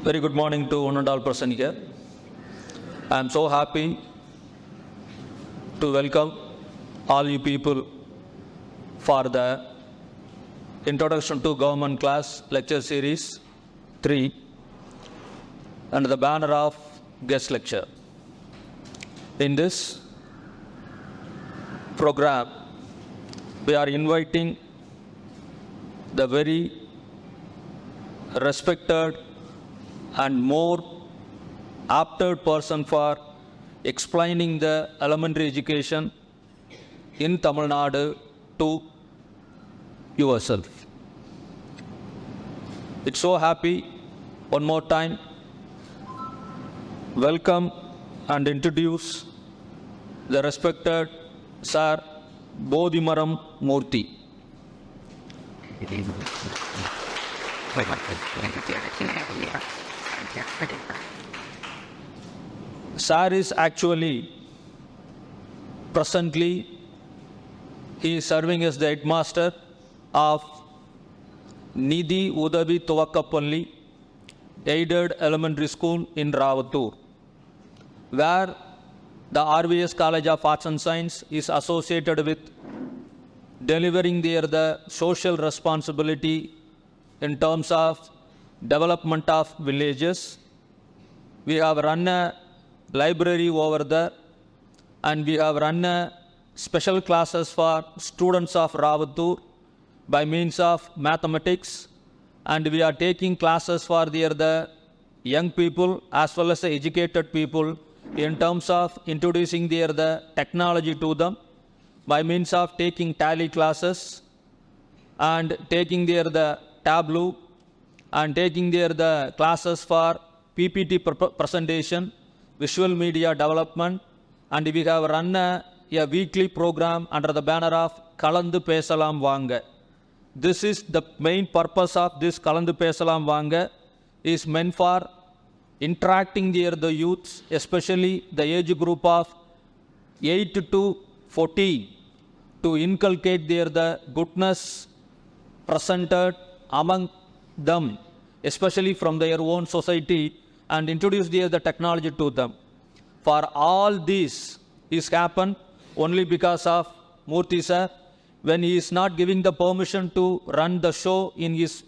Very good morning to one and all present here. I am so happy to welcome all you people for the Introduction to Government Class Lecture Series 3 under the banner of Guest Lecture. In this program, we are inviting the very respected and more apted person for explaining the elementary education in Tamil Nadu to yourself. It's so happy, one more time, welcome and introduce the respected Sir Bodhimaram Murthy. Sir is actually presently he is serving as the headmaster of Nidhi Udavi Tuvakkapalli Aided Elementary School in Ravattur, where the RVS College of Arts and Science is associated with delivering the social responsibility in terms of development of villages. We have run a library over there, and we have run special classes for students of Ravattur by means of mathematics, and we are taking classes for the young people as well as the educated people in terms of introducing the technology to them by means of taking tally classes and taking the Tableau and taking the classes for PPT presentation, visual media development, and we have run a weekly program under the banner of Kalandu Pesalam Vanga. This is the main purpose of this Kalandu Pesalam Vanga is meant for interacting the youths, especially the age group of 8 to 14, to inculcate the goodness presented among them, especially from their own society, and introduce the technology to them. For all this is happened only because of Murthy sir. When he is not giving the permission to run the show in his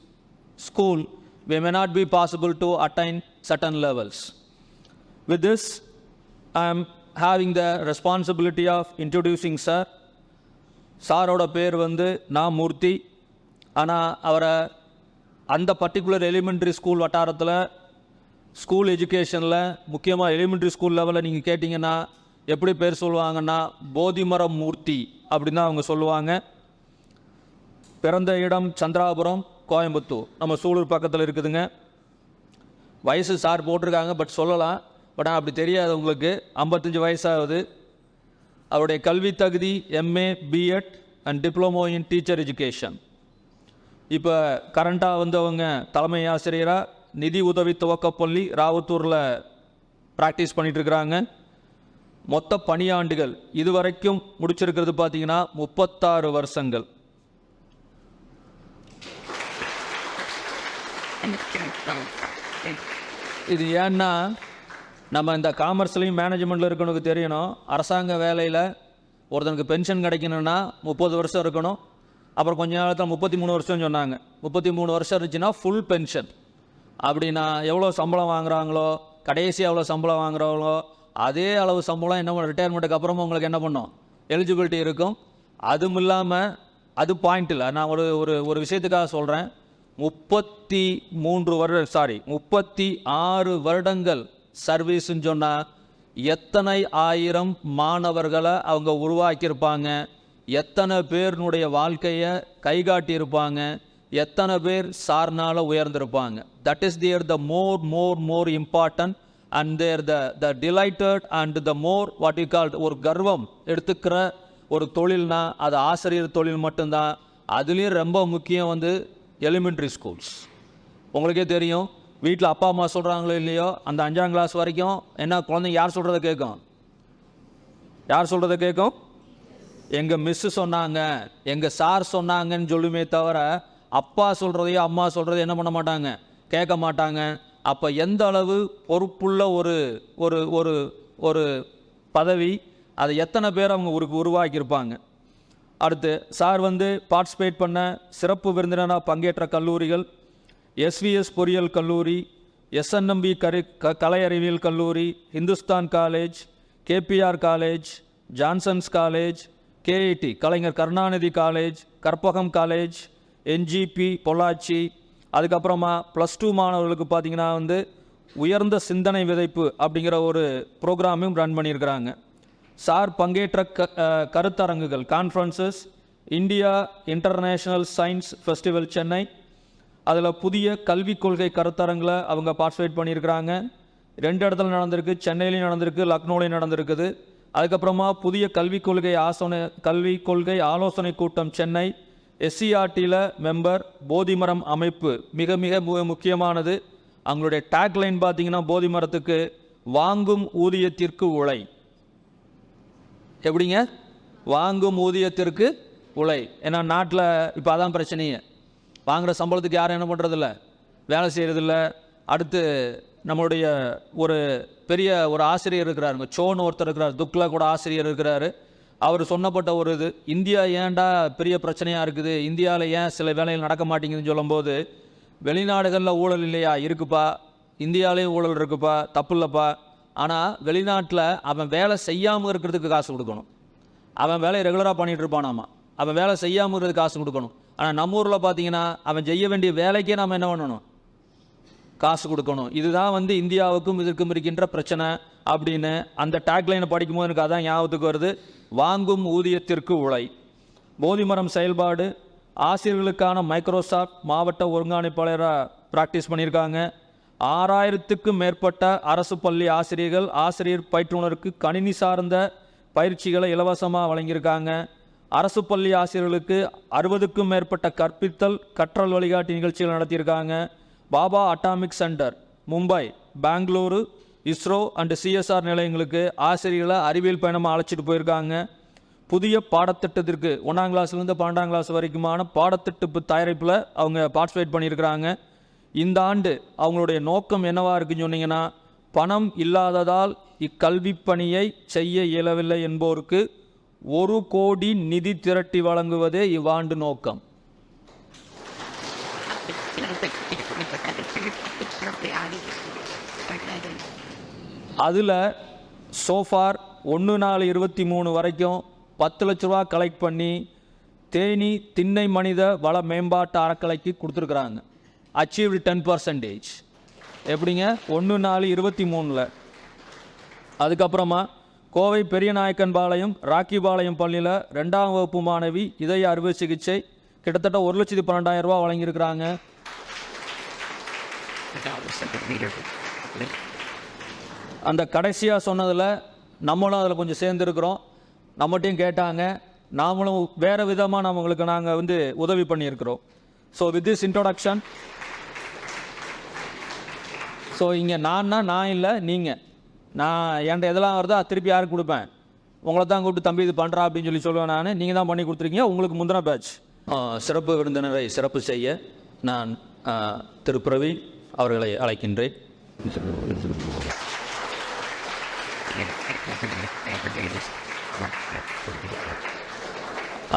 school, we may not be possible to attain certain levels. With this, I am having the responsibility of introducing sir. சாரோட பேர் நான் மூர்த்தி. ஆனால் அவரை அந்த particular elementary school வட்டாரத்தில் school எஜுகேஷனில் முக்கியமாக elementary school லெவலில் நீங்கள் கேட்டிங்கன்னா எப்படி பேர் சொல்லுவாங்கன்னா போதிமரம் மூர்த்தி அப்படின்னு தான் அவங்க சொல்லுவாங்க. பிறந்த இடம் சந்திராபுரம், கோயம்புத்தூர், நம்ம சூலூர் பக்கத்தில் இருக்குதுங்க. வயசு சார் போட்டிருக்காங்க, பட் சொல்லலாம், பட் அப்படி தெரியாது உங்களுக்கு. 55 வயசாகுது. அவருடைய கல்வி தகுதி MA, B.Ed and diploma in teacher education. இப்போ கரண்ட்டாக அவங்க தலைமை ஆசிரியராக நிதி உதவி துவக்கப்பள்ளி ராவத்தூரில் ப்ராக்டிஸ் பண்ணிகிட்ருக்குறாங்க. மொத்த பணியாண்டுகள் இதுவரைக்கும் முடிச்சிருக்கிறது பார்த்திங்கன்னா 36 வருஷங்கள். இது ஏன்னா நம்ம இந்த காமர்ஸ்லையும் மேனேஜ்மெண்ட்டில் இருக்கணுக்கு தெரியணும். அரசாங்க வேலையில் ஒருத்தனுக்கு பென்ஷன் கிடைக்கணுன்னா 30 வருஷம் இருக்கணும். அப்புறம் கொஞ்ச நேரத்தில் 33 வருஷம் சொன்னாங்க. 33 வருஷம் இருந்துச்சுன்னா ஃபுல் பென்ஷன். அப்படின்னா எவ்வளோ சம்பளம் வாங்குகிறாங்களோ, கடைசி எவ்வளோ சம்பளம் வாங்குகிறாங்களோ அதே அளவு சம்பளம் என்ன ரிட்டையர்மெண்ட்டுக்கு அப்புறமா உங்களுக்கு என்ன பண்ணும், எலிஜிபிலிட்டி இருக்கும். அதுவும் இல்லாமல் அது பாயிண்ட் இல்லை, நான் ஒரு விஷயத்துக்காக சொல்கிறேன். 36 வருடங்கள் சர்வீஸ்ன்னு சொன்னால் எத்தனை ஆயிரம் மாணவர்களை அவங்க உருவாக்கியிருப்பாங்க, எத்தனை பேருனுடைய வாழ்க்கையை கைகாட்டியிருப்பாங்க, எத்தனை பேர் சார்னால உயர்ந்திருப்பாங்க. That is the more important and the delighted and the more what you call ஒரு கர்வம் எடுத்துக்கிற ஒரு தொழில்னா அது ஆசிரியர் தொழில் மட்டும்தான். அதுலேயும் ரொம்ப முக்கியம் எலிமெண்ட்ரி ஸ்கூல்ஸ். உங்களுக்கே தெரியும், வீட்டில் அப்பா அம்மா சொல்கிறாங்களோ இல்லையோ, அந்த 5ஆம் கிளாஸ் வரைக்கும் என்ன குழந்தைங்க யார் சொல்கிறத கேட்கும்? யார் சொல்கிறத கேட்கும்? எங்கள் மிஸ்ஸு சொன்னாங்க, எங்கள் சார் சொன்னாங்கன்னு சொல்லுமே தவிர அப்பா சொல்கிறதையோ அம்மா சொல்கிறதையோ என்ன பண்ண மாட்டாங்க, கேட்க மாட்டாங்க. அப்போ எந்த அளவு பொறுப்புள்ள ஒரு ஒரு ஒரு ஒரு பதவி, அதை எத்தனை பேர் அவங்க உருவாக்கியிருப்பாங்க. அடுத்து சார் பார்ட்டிசிபேட் பண்ண சிறப்பு விருந்தினராக பங்கேற்ற கல்லூரிகள் எஸ்விஎஸ் பொறியியல் கல்லூரி, எஸ்என்எம்பி கலை அறிவியல் கல்லூரி, Hindusthan college, KPR college, Johnson's college, KIT Kalaignar Karunanidhi college, Karpagam college, NGP Pollachi. அதுக்கப்புறமா +2 மாணவர்களுக்கு பார்த்திங்கன்னா உயர்ந்த சிந்தனை விதைப்பு அப்படிங்கிற ஒரு ப்ரோக்ராமையும் ரன் பண்ணியிருக்கிறாங்க. சார் பங்கேற்ற கருத்தரங்குகள் conferences India international science festival Chennai, அதில் புதிய கல்விக் கொள்கை கருத்தரங்கில் அவங்க பார்ட்டிசிபேட் பண்ணியிருக்கிறாங்க. 2 இடத்துல நடந்திருக்கு, சென்னையிலையும் நடந்திருக்கு, லக்னோலையும் நடந்திருக்குது. அதுக்கப்புறமா புதிய கல்விக் கொள்கை ஆலோசனை கூட்டம் சென்னை, SCRTயில் மெம்பர், போதிமரம் அமைப்பு மிக மிக முக்கியமானது. அவங்களுடைய டேக்லைன் பார்த்திங்கன்னா போதி மரத்துக்கு வாங்கும் ஊதியத்திற்கு உழை. எப்படிங்க? வாங்கும் ஊதியத்திற்கு உழை. ஏன்னா நாட்டில் இப்போ அதான் பிரச்சனையே. வாங்குகிற சம்பளத்துக்கு யாரும் என்ன பண்ணுறதில்ல, வேலை செய்கிறதில்ல. அடுத்து நம்மளுடைய ஒரு பெரிய ஒரு ஆசிரியர் இருக்கிறாருங்க, சோன்னு ஒருத்தர் இருக்கிறார், துக்ல கூட ஆசிரியர் இருக்கிறாரு. அவர் சொன்னப்பட்ட ஒரு இது, இந்தியா ஏன்டா பெரிய பிரச்சனையாக இருக்குது, இந்தியாவில் ஏன் சில வேலைகள் நடக்க மாட்டேங்குதுன்னு சொல்லும்போது, வெளிநாடுகளில் ஊழல் இல்லையா? இருக்குப்பா. இந்தியாவிலேயும் ஊழல் இருக்குப்பா, தப்பு இல்லைப்பா. ஆனால் வெளிநாட்டில் அவன் வேலை செய்யாமல் இருக்கிறதுக்கு காசு கொடுக்கணும். அவன் வேலையை ரெகுலராக பண்ணிகிட்டு இருப்பானாமா, அவன் வேலை செய்யாமல் இருக்கிறதுக்கு காசு கொடுக்கணும். ஆனால் நம்ம ஊரில் பார்த்தீங்கன்னா அவன் செய்ய வேண்டிய வேலைக்கே நாம் என்ன பண்ணணும்? காசு கொடுக்கணும். இதுதான் இந்தியாவுக்கும் இதற்கும் இருக்கின்ற பிரச்சனை அப்படின்னு அந்த டேக்லைனை படிக்கும்போது எனக்கு அதான் ஞாபகத்துக்கு வருது. வாங்கும் ஊதியத்திற்கு உழை. போதிமரம் செயல்பாடு ஆசிரியர்களுக்கான மைக்ரோசாஃப்ட் மாவட்ட ஒருங்கிணைப்பாளராக ப்ராக்டிஸ் பண்ணியிருக்காங்க. 6000க்கும் மேற்பட்ட அரசு பள்ளி ஆசிரியர்கள் ஆசிரியர் பயிற்றுனருக்கு கணினி சார்ந்த பயிற்சிகளை இலவசமாக வழங்கியிருக்காங்க. அரசு பள்ளி ஆசிரியர்களுக்கு 60க்கும் மேற்பட்ட கற்றல் வழிகாட்டி நிகழ்ச்சிகள் நடத்தியிருக்காங்க. Baba atomic centre Mumbai, Bengaluru, ISRO and CSR நிலையங்களுக்கு ஆசிரியர்களை அறிவியல் பயணமாக அழைச்சிட்டு போயிருக்காங்க. புதிய பாடத்திட்டத்திற்கு 1ஆம் கிளாஸ்லேருந்து 12ஆம் கிளாஸ் வரைக்குமான பாடத்திட்ட தயாரிப்பில் அவங்க பார்ட்டிசிபேட் பண்ணியிருக்கிறாங்க. இந்த ஆண்டு அவங்களுடைய நோக்கம் என்னவாக இருக்குன்னு சொன்னீங்கன்னா, பணம் இல்லாததால் இக்கல்வி பணியை செய்ய இயலவில்லை என்போருக்கு 1 கோடி நிதி திரட்டி வழங்குவதே இவ்வாண்டு நோக்கம். அதில் சோஃபார் 1/4/23 வரைக்கும் 10 லட்ச ரூபா கலெக்ட் பண்ணி தேனி திண்ணை மனித வள மேம்பாட்டு அறக்கலைக்கு கொடுத்துருக்குறாங்க. அச்சீவ்டு 10%. எப்படிங்க? 1/4/23. அதுக்கப்புறமா கோவை பெரியநாயக்கன்பாளையம் ராக்கிபாளையம் பள்ளியில் 2ஆம் வகுப்பு மாணவி இதய அறுவை சிகிச்சை கிட்டத்தட்ட 1,12,000 ரூபா வழங்கியிருக்கிறாங்க. அந்த கடைசியாக சொன்னதில் நம்மளும் அதில் கொஞ்சம் சேர்ந்துருக்கிறோம். நம்மகிட்டையும் கேட்டாங்க, நாமளும் வேறு விதமாக நம்மளுக்கு நாங்கள் உதவி பண்ணியிருக்கிறோம். So with this introduction, so இங்கே நான் இல்லை, நீங்கள். நான் என்கிட்ட எதெல்லாம் வருதோ திருப்பி யாருக்கு கொடுப்பேன்? உங்களை தான் கூப்பிட்டு தம்பி இது பண்ணுறா அப்படின்னு சொல்லுவேன் நான். நீங்கள் தான் பண்ணி கொடுத்துருக்கீங்க. உங்களுக்கு முந்தின பேட்ச். சிறப்பு விருந்தினரை சிறப்பு செய்ய நான் திரு பிரவீன் அவர்களை அழைக்கின்றேன்.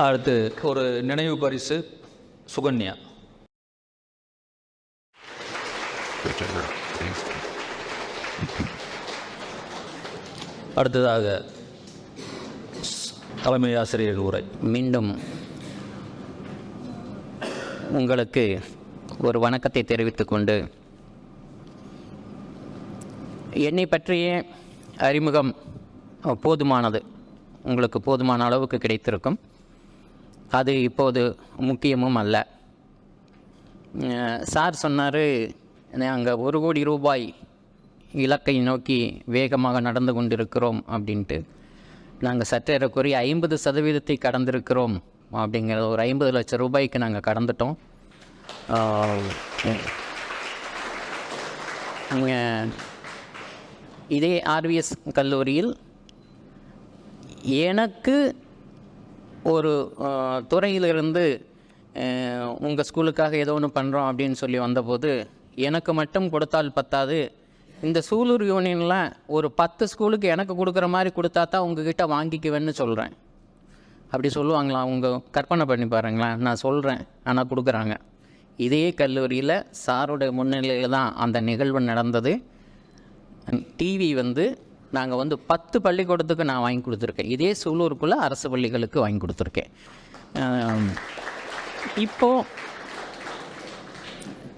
அடுத்து ஒரு நினைவு பரிசு சுகன்யா. அடுத்ததாக தலைமை ஆசிரியர் உரை. மீண்டும் உங்களுக்கு ஒரு வணக்கத்தை தெரிவித்துக் கொண்டு, என்னை பற்றிய அறிமுகம் போதுமானது, உங்களுக்கு போதுமான அளவுக்கு கிடைத்திருக்கும். அது இப்போது முக்கியமும் அல்ல. சார் சொன்னார், நாங்கள் 1 கோடி ரூபாய் இலக்கை நோக்கி வேகமாக நடந்து கொண்டிருக்கிறோம் அப்படின்ட்டு. நாங்கள் சற்றேறக்குறைய 50% கடந்திருக்கிறோம். அப்படிங்கிற ஒரு 50 லட்சம் ரூபாய்க்கு நாங்கள் கடந்துட்டோம். இதே RVS கல்லூரியில் எனக்கு ஒரு துறையிலிருந்து உங்கள் ஸ்கூலுக்காக ஏதோ ஒன்று பண்ணுறோம் அப்படின்னு சொல்லி வந்தபோது எனக்கு மட்டும் கொடுத்தால் பத்தாது, இந்த சூலூர் யூனியனில் ஒரு 10 ஸ்கூலுக்கு எனக்கு கொடுக்குற மாதிரி கொடுத்தா தான் உங்ககிட்ட வாங்கிக்குவேன்னு சொல்கிறேன். அப்படி சொல்லுவாங்களா? அவங்க கற்பனை பண்ணி பாருங்களேன். நான் சொல்கிறேன், ஆனால் கொடுக்குறாங்க. இதே கல்லூரியில் சாருடைய முன்னிலையில் தான் அந்த நிகழ்வு நடந்தது. டிவி வந்து நாங்கள் வந்து 10 பள்ளிக்கூடத்துக்கு நான் வாங்கி கொடுத்துருக்கேன். இதே சூலூருக்குள்ளே அரசு பள்ளிகளுக்கு வாங்கி கொடுத்துருக்கேன். இப்போது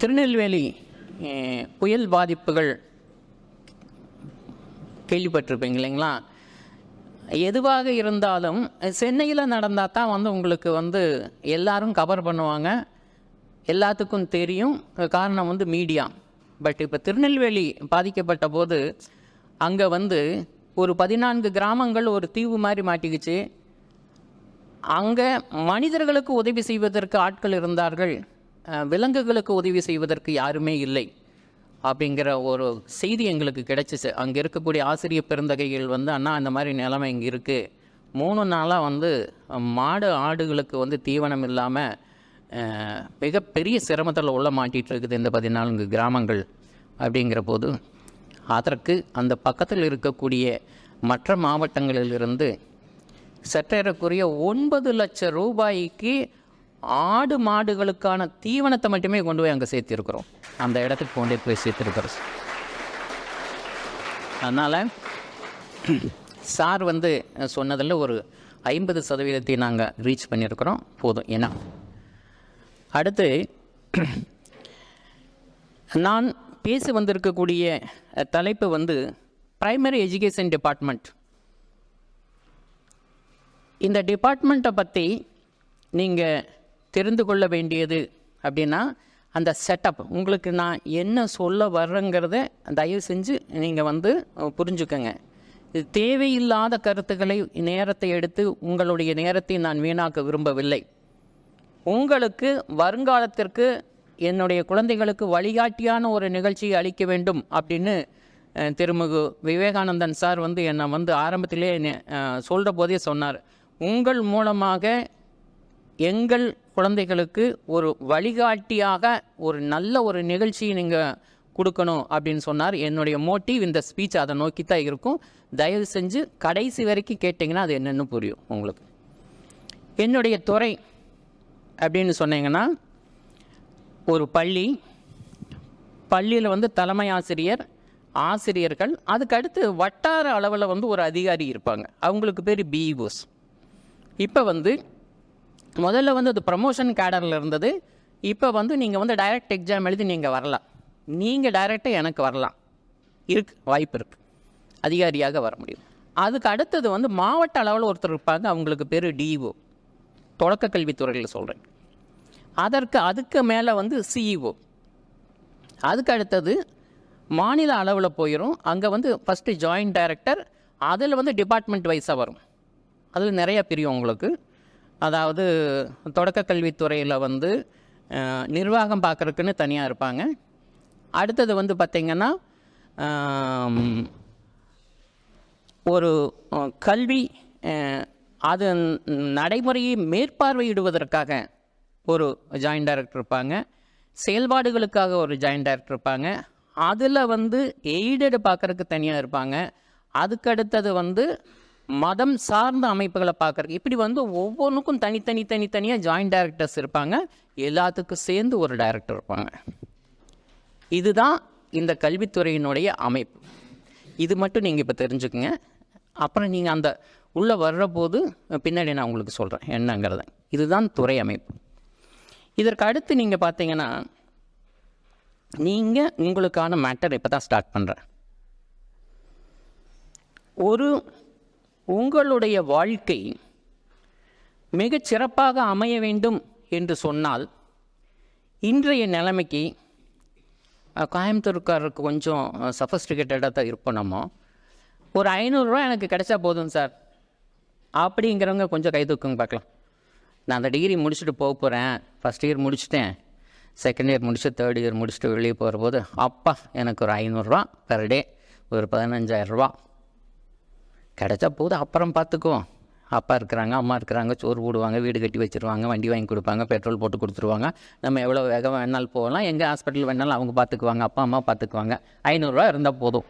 திருநெல்வேலி புயல் பாதிப்புகள் கேள்விப்பட்டிருப்பீங்க இல்லைங்களா? எதுவாக இருந்தாலும் சென்னையில் நடந்தால் தான் வந்து உங்களுக்கு வந்து எல்லாரும் கவர் பண்ணுவாங்க, எல்லாத்துக்கும் தெரியும். காரணம் வந்து மீடியா. பட் இப்போ திருநெல்வேலி பாதிக்கப்பட்ட போது அங்கே வந்து ஒரு 14 கிராமங்கள் ஒரு தீவு மாதிரி மாட்டிக்கிச்சு. அங்கே மனிதர்களுக்கு உதவி செய்வதற்கு ஆட்கள் இருந்தார்கள், விலங்குகளுக்கு உதவி செய்வதற்கு யாருமே இல்லை அப்படிங்கிற ஒரு செய்தி எங்களுக்கு கிடைச்சிச்சு. அங்கே இருக்கக்கூடிய ஆசிரியர் பெருந்தகைகள் வந்து, அண்ணா இந்த மாதிரி நிலைமை இங்கே இருக்குது, 3 நாளாக வந்து மாடு ஆடுகளுக்கு வந்து தீவனம் இல்லாமல் மிகப்பெரிய சிரமத்தில் உள்ள மாட்டிகிட்டு இருக்குது இந்த 14 கிராமங்கள் அப்படிங்கிற போது, அதற்கு அந்த பக்கத்தில் இருக்கக்கூடிய மற்ற மாவட்டங்களிலிருந்து சற்றேறக்குரிய 9 லட்சம் ரூபாய்க்கு ஆடு மாடுகளுக்கான தீவனத்தை மட்டுமே கொண்டு போய் அங்கே சேர்த்திருக்கிறோம். அந்த இடத்துக்கு கொண்டு போய் சேர்த்துருக்கிறோம். அதனால் சார் வந்து சொன்னதில் ஒரு 50% நாங்கள் ரீச் பண்ணியிருக்கிறோம். போதும். ஏன்னா அடுத்து நான் பேச வந்திருக்கக்கூடிய தலைப்பு வந்து பிரைமரி எஜுகேஷன் டிபார்ட்மெண்ட். இந்த டிபார்ட்மெண்ட்டை பற்றி நீங்கள் தெரிந்து கொள்ள வேண்டியது அப்படின்னா அந்த செட்டப், உங்களுக்கு நான் என்ன சொல்ல வர்றேங்கிறத தயவு செஞ்சு நீங்கள் வந்து புரிஞ்சுக்கங்க. இது தேவையில்லாத கருத்துக்களை நேரத்தை எடுத்து உங்களுடைய நேரத்தை நான் வீணாக்க விரும்பவில்லை. உங்களுக்கு வருங்காலத்திற்கு என்னுடைய குழந்தைகளுக்கு வழிகாட்டியான ஒரு நிகழ்ச்சியை அளிக்க வேண்டும் அப்படின்னு திருமிகு விவேகானந்தன் சார் வந்து என்னை வந்து ஆரம்பத்திலே சொல்கிற போதே சொன்னார். உங்கள் மூலமாக எங்கள் குழந்தைகளுக்கு ஒரு வழிகாட்டியாக ஒரு நல்ல ஒரு நிகழ்ச்சியை நீங்கள் கொடுக்கணும் அப்படின்னு சொன்னார். என்னுடைய மோட்டிவ் இந்த ஸ்பீச் அதை நோக்கி தான் இருக்கும். தயவு செஞ்சு கடைசி வரைக்கும் கேட்டிங்கன்னா அது என்னென்னு புரியும் உங்களுக்கு. என்னுடைய துறை அப்படின்னு சொன்னீங்கன்னா, ஒரு பள்ளியில் வந்து தலைமை ஆசிரியர், ஆசிரியர்கள், அதுக்கு அடுத்து வட்டார அளவில் வந்து ஒரு அதிகாரி இருப்பாங்க. அவங்களுக்கு பேர் பிஇஓஸ். இப்போ வந்து முதல்ல வந்து அது ப்ரமோஷன் கேடரில் இருந்தது. இப்போ வந்து நீங்கள் வந்து டைரக்ட் எக்ஸாம் எழுதி நீங்கள் வரலாம். நீங்கள் டைரெக்டாக எனக்கு வரலாம், வாய்ப்பு இருக்குது, அதிகாரியாக வர முடியும். அதுக்கு அடுத்தது வந்து மாவட்ட அளவில் ஒருத்தர் இருப்பாங்க. அவங்களுக்கு பேர் டிஇஓ, தொடக்க கல்வித்துறையில் சொல்கிறேன். அதுக்கு மேலே வந்து சிஇஓ. அதுக்கு அடுத்தது மாநில அளவில் போயிடும். அங்கே வந்து ஃபஸ்ட்டு ஜாயிண்ட் டைரக்டர், அதில் வந்து டிபார்ட்மெண்ட் வைஸாக வரும். அதில் நிறைய பிரியும் உங்களுக்கு. அதாவது தொடக்க கல்வித்துறையில் வந்து நிர்வாகம் பார்க்குறதுக்குன்னு தனியாக இருப்பாங்க. அடுத்தது வந்து பார்த்திங்கன்னா ஒரு கல்வி அது நடைமுறையை மேற்பார்வையிடுவதற்காக ஒரு ஜாயிண்ட் டைரக்டர் இருப்பாங்க. செயல்பாடுகளுக்காக ஒரு ஜாயிண்ட் டைரக்டர் இருப்பாங்க. அதில் வந்து எய்டடு பார்க்குறதுக்கு தனியாக இருப்பாங்க. அதுக்கடுத்தது வந்து மதம் சார்ந்த அமைப்புகளை பார்க்குறதுக்கு, இப்படி வந்து ஒவ்வொன்றுக்கும் தனித்தனியாக ஜாயிண்ட் டைரக்டர்ஸ் இருப்பாங்க. எல்லாத்துக்கும் சேர்ந்து ஒரு டைரக்டர் இருப்பாங்க. இதுதான் இந்த கல்வித்துறையினுடைய அமைப்பு. இது மட்டும் நீங்கள் இப்போ தெரிஞ்சுக்குங்க. அப்புறம் நீங்கள் அந்த உள்ளே வர்ற போது பின்னாடி நான் உங்களுக்கு சொல்கிறேன் என்னங்கிறத. இதுதான் துறை அமைப்பு. இதற்கு அடுத்து நீங்கள் பார்த்தீங்கன்னா, நீங்கள் உங்களுக்கான மேட்டர் இப்போ தான் ஸ்டார்ட் பண்ணுறேன். உங்களுடைய வாழ்க்கை மிகச் சிறப்பாக அமைய வேண்டும் என்று சொன்னால், இன்றைய நிலைமைக்கு கோயம்புத்தூர்காரருக்கு கொஞ்சம் சஃபஸ்டிகேட்டடாக தான் இருப்போம். நம்ம ஒரு 500 ரூபா எனக்கு கிடைச்சா போதும் சார் அப்படிங்கிறவங்க கொஞ்சம் கை தூக்குங்க பார்க்கலாம். நான் அந்த டிகிரி முடிச்சுட்டு போக போகிறேன், ஃபஸ்ட் இயர் முடிச்சுட்டேன், செகண்ட் இயர் முடிச்சு தேர்ட் இயர் முடிச்சுட்டு வெளியே போகிற போது, அப்பா எனக்கு ஒரு 500 ரூபா பெர் டே, ஒரு 15,000 ரூபா கிடைச்சா போதும், அப்புறம் பார்த்துக்குவோம் அப்பா இருக்கிறாங்க, அம்மா இருக்கிறாங்க, சோறு போடுவாங்க, வீடு கட்டி வச்சுருவாங்க, வண்டி வாங்கி கொடுப்பாங்க, பெட்ரோல் போட்டு கொடுத்துருவாங்க. நம்ம எவ்வளோ வேகம் வேணாலும் போகலாம், எங்கே ஹாஸ்பிட்டல் வேணாலும் அவங்க பார்த்துக்குவாங்க, அப்பா அம்மா பார்த்துக்குவாங்க. 500 ரூபா இருந்தால் போதும்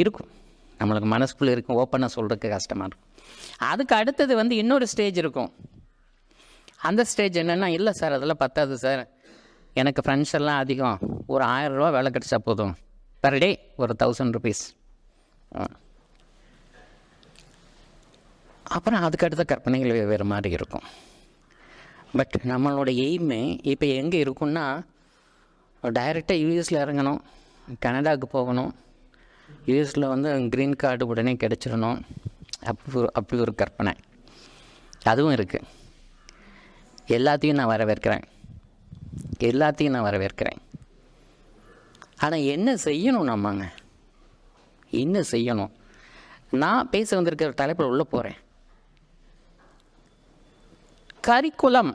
இருக்கும். நம்மளுக்கு மனசுக்குள்ளே இருக்கும், ஓப்பனாக சொல்கிறதுக்கு கஷ்டமாக இருக்கும். அதுக்கு அடுத்தது வந்து இன்னொரு ஸ்டேஜ் இருக்கும். அந்த ஸ்டேஜ் என்னென்னா, இல்லை சார் அதெல்லாம் பத்தாது சார், எனக்கு ஃப்ரெண்ட்ஸ் எல்லாம் அதிகம், ஒரு 1000 ரூபா வேலை கிடச்சா போதும், பெர் டே ஒரு 1000 ருபீஸ். அப்புறம் அதுக்கு அடுத்த கற்பனைகள் வேறு மாதிரி இருக்கும். பட் நம்மளோட எய்மே இப்போ எங்கே இருக்குன்னா, டைரெக்டாக யூஎஸில் இறங்கணும், கனடாவுக்கு போகணும், யூஎஸில் வந்து க்ரீன் கார்டு உடனே கிடச்சிடணும், அப்படி ஒரு கற்பனை. அதுவும் இருக்குது. எல்லாத்தையும் நான் வரவேற்கிறேன். ஆனால் என்ன செய்யணும் நம்மங்க? என்ன செய்யணும்? நான் பேச வந்திருக்கிற தலைப்பில் உள்ளே போகிறேன். கரிக்குலம்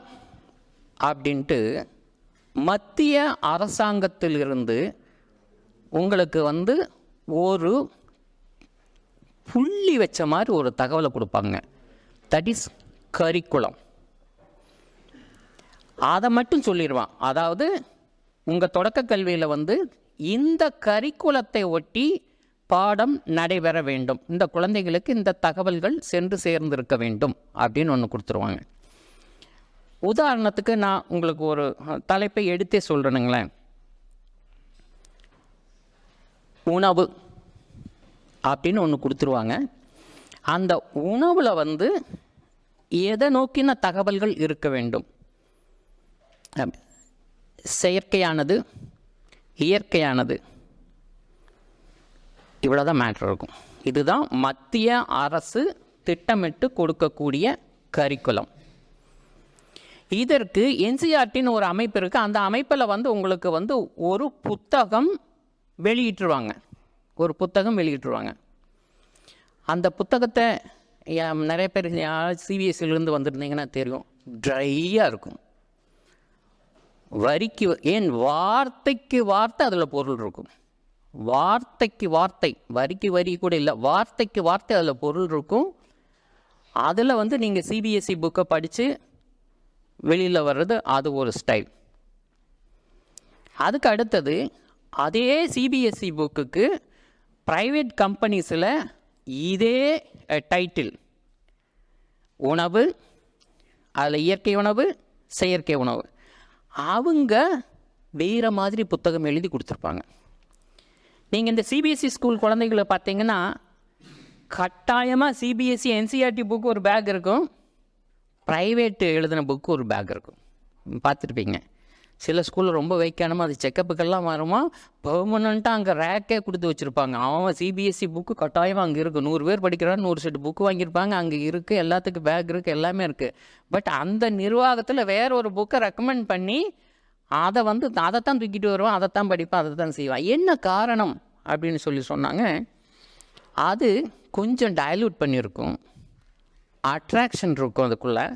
அப்படின்ட்டு மத்திய அரசாங்கத்திலிருந்து உங்களுக்கு வந்து ஒரு புள்ளி வச்ச மாதிரி ஒரு தகவலை கொடுப்பாங்க. That is curriculum. அதை மட்டும் சொல்லிடுவான். அதாவது உங்கள் தொடக்க கல்வியில் வந்து இந்த கரிக்குலத்தை ஒட்டி பாடம் நடைபெற வேண்டும், இந்த குழந்தைகளுக்கு இந்த தகவல்கள் சென்று சேர்ந்திருக்க வேண்டும் அப்படின்னு ஒன்று கொடுத்துருவாங்க. உதாரணத்துக்கு நான் உங்களுக்கு ஒரு தலைப்பை எடுத்தே சொல்கிறேனுங்களேன். உணவு அப்படின்னு ஒன்று கொடுத்துருவாங்க. அந்த உணவில் வந்து எதை நோக்கின தகவல்கள் இருக்க வேண்டும்? செயற்கையானது, இயற்கையானது, இவ்வளோதான் மேட்ரு இருக்கும். இதுதான் மத்திய அரசு திட்டமிட்டு கொடுக்கக்கூடிய கரிக்குலம். இதற்கு என்சிஆர்டின்னு ஒரு அமைப்பு இருக்குது. அந்த அமைப்பில் வந்து உங்களுக்கு வந்து ஒரு புத்தகம் வெளியிட்டுருவாங்க. அந்த புத்தகத்தை நிறைய பேர் சிபிஎஸ்சிலேருந்து வந்திருந்தீங்கன்னா தெரியும், ட்ரையாக இருக்கும். வார்த்தைக்கு வார்த்தை அதில் பொருள் இருக்கும். வார்த்தைக்கு வார்த்தை, வரி கூட இல்லை, வார்த்தைக்கு வார்த்தை அதில் பொருள் இருக்கும். அதில் வந்து நீங்கள் சிபிஎஸ்சி புக்கை படித்து வெளியில் வர்றது அது ஒரு ஸ்டைல். அதுக்கு அடுத்தது அதே சிபிஎஸ்சி புக்குக்கு ப்ரைவேட் கம்பெனிஸில் இதே டைட்டில், உணவு, அதில் இயற்கை உணவு, செயற்கை உணவு, அவங்க வேறு மாதிரி புத்தகம் எழுதி கொடுத்துருப்பாங்க. நீங்கள் இந்த சிபிஎஸ்சி ஸ்கூல் குழந்தைகளை பார்த்தீங்கன்னா கட்டாயமாக சிபிஎஸ்சி என்சிஆர்டி புக்கு ஒரு பேக் இருக்கும், ப்ரைவேட்டு எழுதின புக்கு ஒரு பேக் இருக்கும். பார்த்துருப்பீங்க. சில ஸ்கூலில் ரொம்ப வைக்கானமாக அது செக்கப்புக்கெல்லாம் வருமா, பெர்மனண்ட்டாக அங்கே ரேக்கே கொடுத்து வச்சுருப்பாங்க. அவன் சிபிஎஸ்சி புக்கு கட்டாயமாக அங்கே இருக்குது. 100 பேர் படிக்கிறான்னு 100 செட்டு புக்கு வாங்கியிருப்பாங்க, அங்கே இருக்குது, எல்லாத்துக்கும் பேக் இருக்குது, எல்லாமே இருக்குது. பட் அந்த நிர்வாகத்தில் வேற ஒரு புக்கை ரெக்கமெண்ட் பண்ணி அதைத்தான் தூக்கிட்டு வருவான், அதைத்தான் படிப்பான், அதை தான் செய்வான். என்ன காரணம் அப்படின்னு சொன்னாங்க. அது கொஞ்சம் டைல்யூட் பண்ணியிருக்கும், அட்ராக்ஷன் இருக்கும் அதுக்குள்ளே,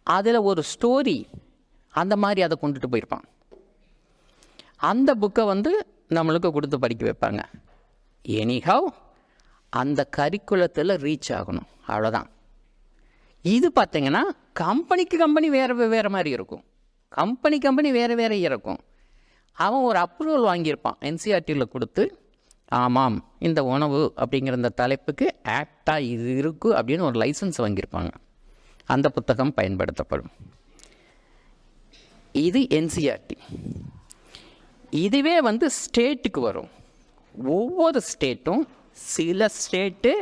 அதில் ஒரு ஸ்டோரி அந்த மாதிரி அதை கொண்டுட்டு போயிருப்பான். அந்த புக்கை வந்து நம்மளுக்கு கொடுத்து படிக்க வைப்பாங்க. எனிஹவ் அந்த கரிக்குலத்தில் ரீச் ஆகணும், அவ்வளோதான். இது பார்த்திங்கன்னா கம்பெனி வேறு மாதிரி இருக்கும். கம்பெனி வேறு இருக்கும். அவன் ஒரு அப்ரூவல் வாங்கியிருப்பான் என்சிஆர்டியில் கொடுத்து, ஆமாம் இந்த உணவு அப்படிங்கிற இந்த தலைப்புக்கு ஆக்டாக இது இருக்குது அப்படின்னு ஒரு லைசன்ஸ் வாங்கியிருப்பாங்க. அந்த புத்தகம் பயன்படுத்தப்படும். இது என்சிஆர்டி. இதுவே வந்து ஸ்டேட்டுக்கு வரும். ஒவ்வொரு ஸ்டேட்டும், சில ஸ்டேட்டு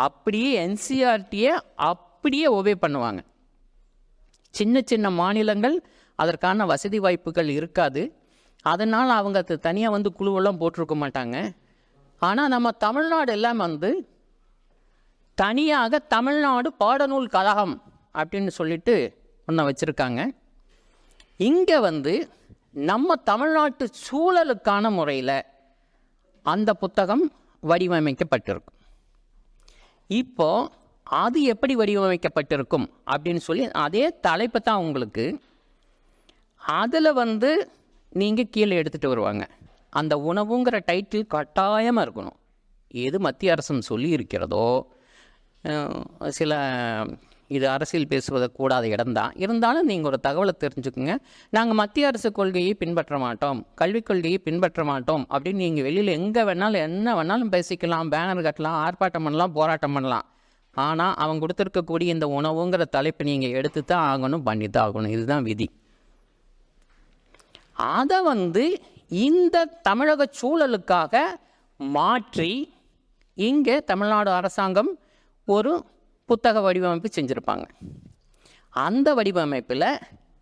அப்படியே என்சிஆர்டியை அப்படியே ஒபே பண்ணுவாங்க. சின்ன மாநிலங்கள் அதற்கான வசதி வாய்ப்புகள் இருக்காது. அதனால் அவங்க தனியாக வந்து குழுவெல்லாம் போட்டிருக்க மாட்டாங்க. ஆனால் நம்ம தமிழ்நாடு எல்லாம் வந்து தனியாக தமிழ்நாடு பாடநூல் கழகம் அப்படின்னு சொல்லிட்டு ஒன்று வச்சுருக்காங்க. இங்கே வந்து நம்ம தமிழ்நாட்டு சூழலுக்கான முறையில் அந்த புத்தகம் வடிவமைக்கப்பட்டிருக்கும். இப்போது அது எப்படி வடிவமைக்கப்பட்டிருக்கும் அப்படின்னு சொல்லி அதே தலைப்பு தான் உங்களுக்கு. அதில் வந்து நீங்கள் கீழே எடுத்துகிட்டு வருவாங்க. அந்த உணவுங்கிற டைட்டில் கட்டாயமாக இருக்கணும். எது மத்திய அரசு சொல்லி இருக்கிறதோ சில இது அரசியல் பேசுவதை கூடாத இடம்தான். இருந்தாலும் நீங்கள் ஒரு தகவலை தெரிஞ்சுக்குங்க. நாங்கள் மத்திய அரசு கொள்கையை பின்பற்ற மாட்டோம், கல்விக் கொள்கையை பின்பற்ற மாட்டோம் அப்படின்னு நீங்கள் வெளியில் எங்கே வேணாலும் என்ன வேணாலும் பேசிக்கலாம், பேனர் கட்டலாம், ஆர்ப்பாட்டம் பண்ணலாம், போராட்டம் பண்ணலாம். ஆனால் அவங்க கொடுத்துருக்கக்கூடிய இந்த உணவுங்கிற தலைப்பை நீங்கள் எடுத்து தான் ஆகணும், பண்ணி தான் ஆகணும். இதுதான் விதி. அதை இந்த தமிழக சூழலுக்காக மாற்றி இங்கே தமிழ்நாடு அரசாங்கம் ஒரு புத்தக வடிவமைப்பு செஞ்சுருப்பாங்க. அந்த வடிவமைப்பில்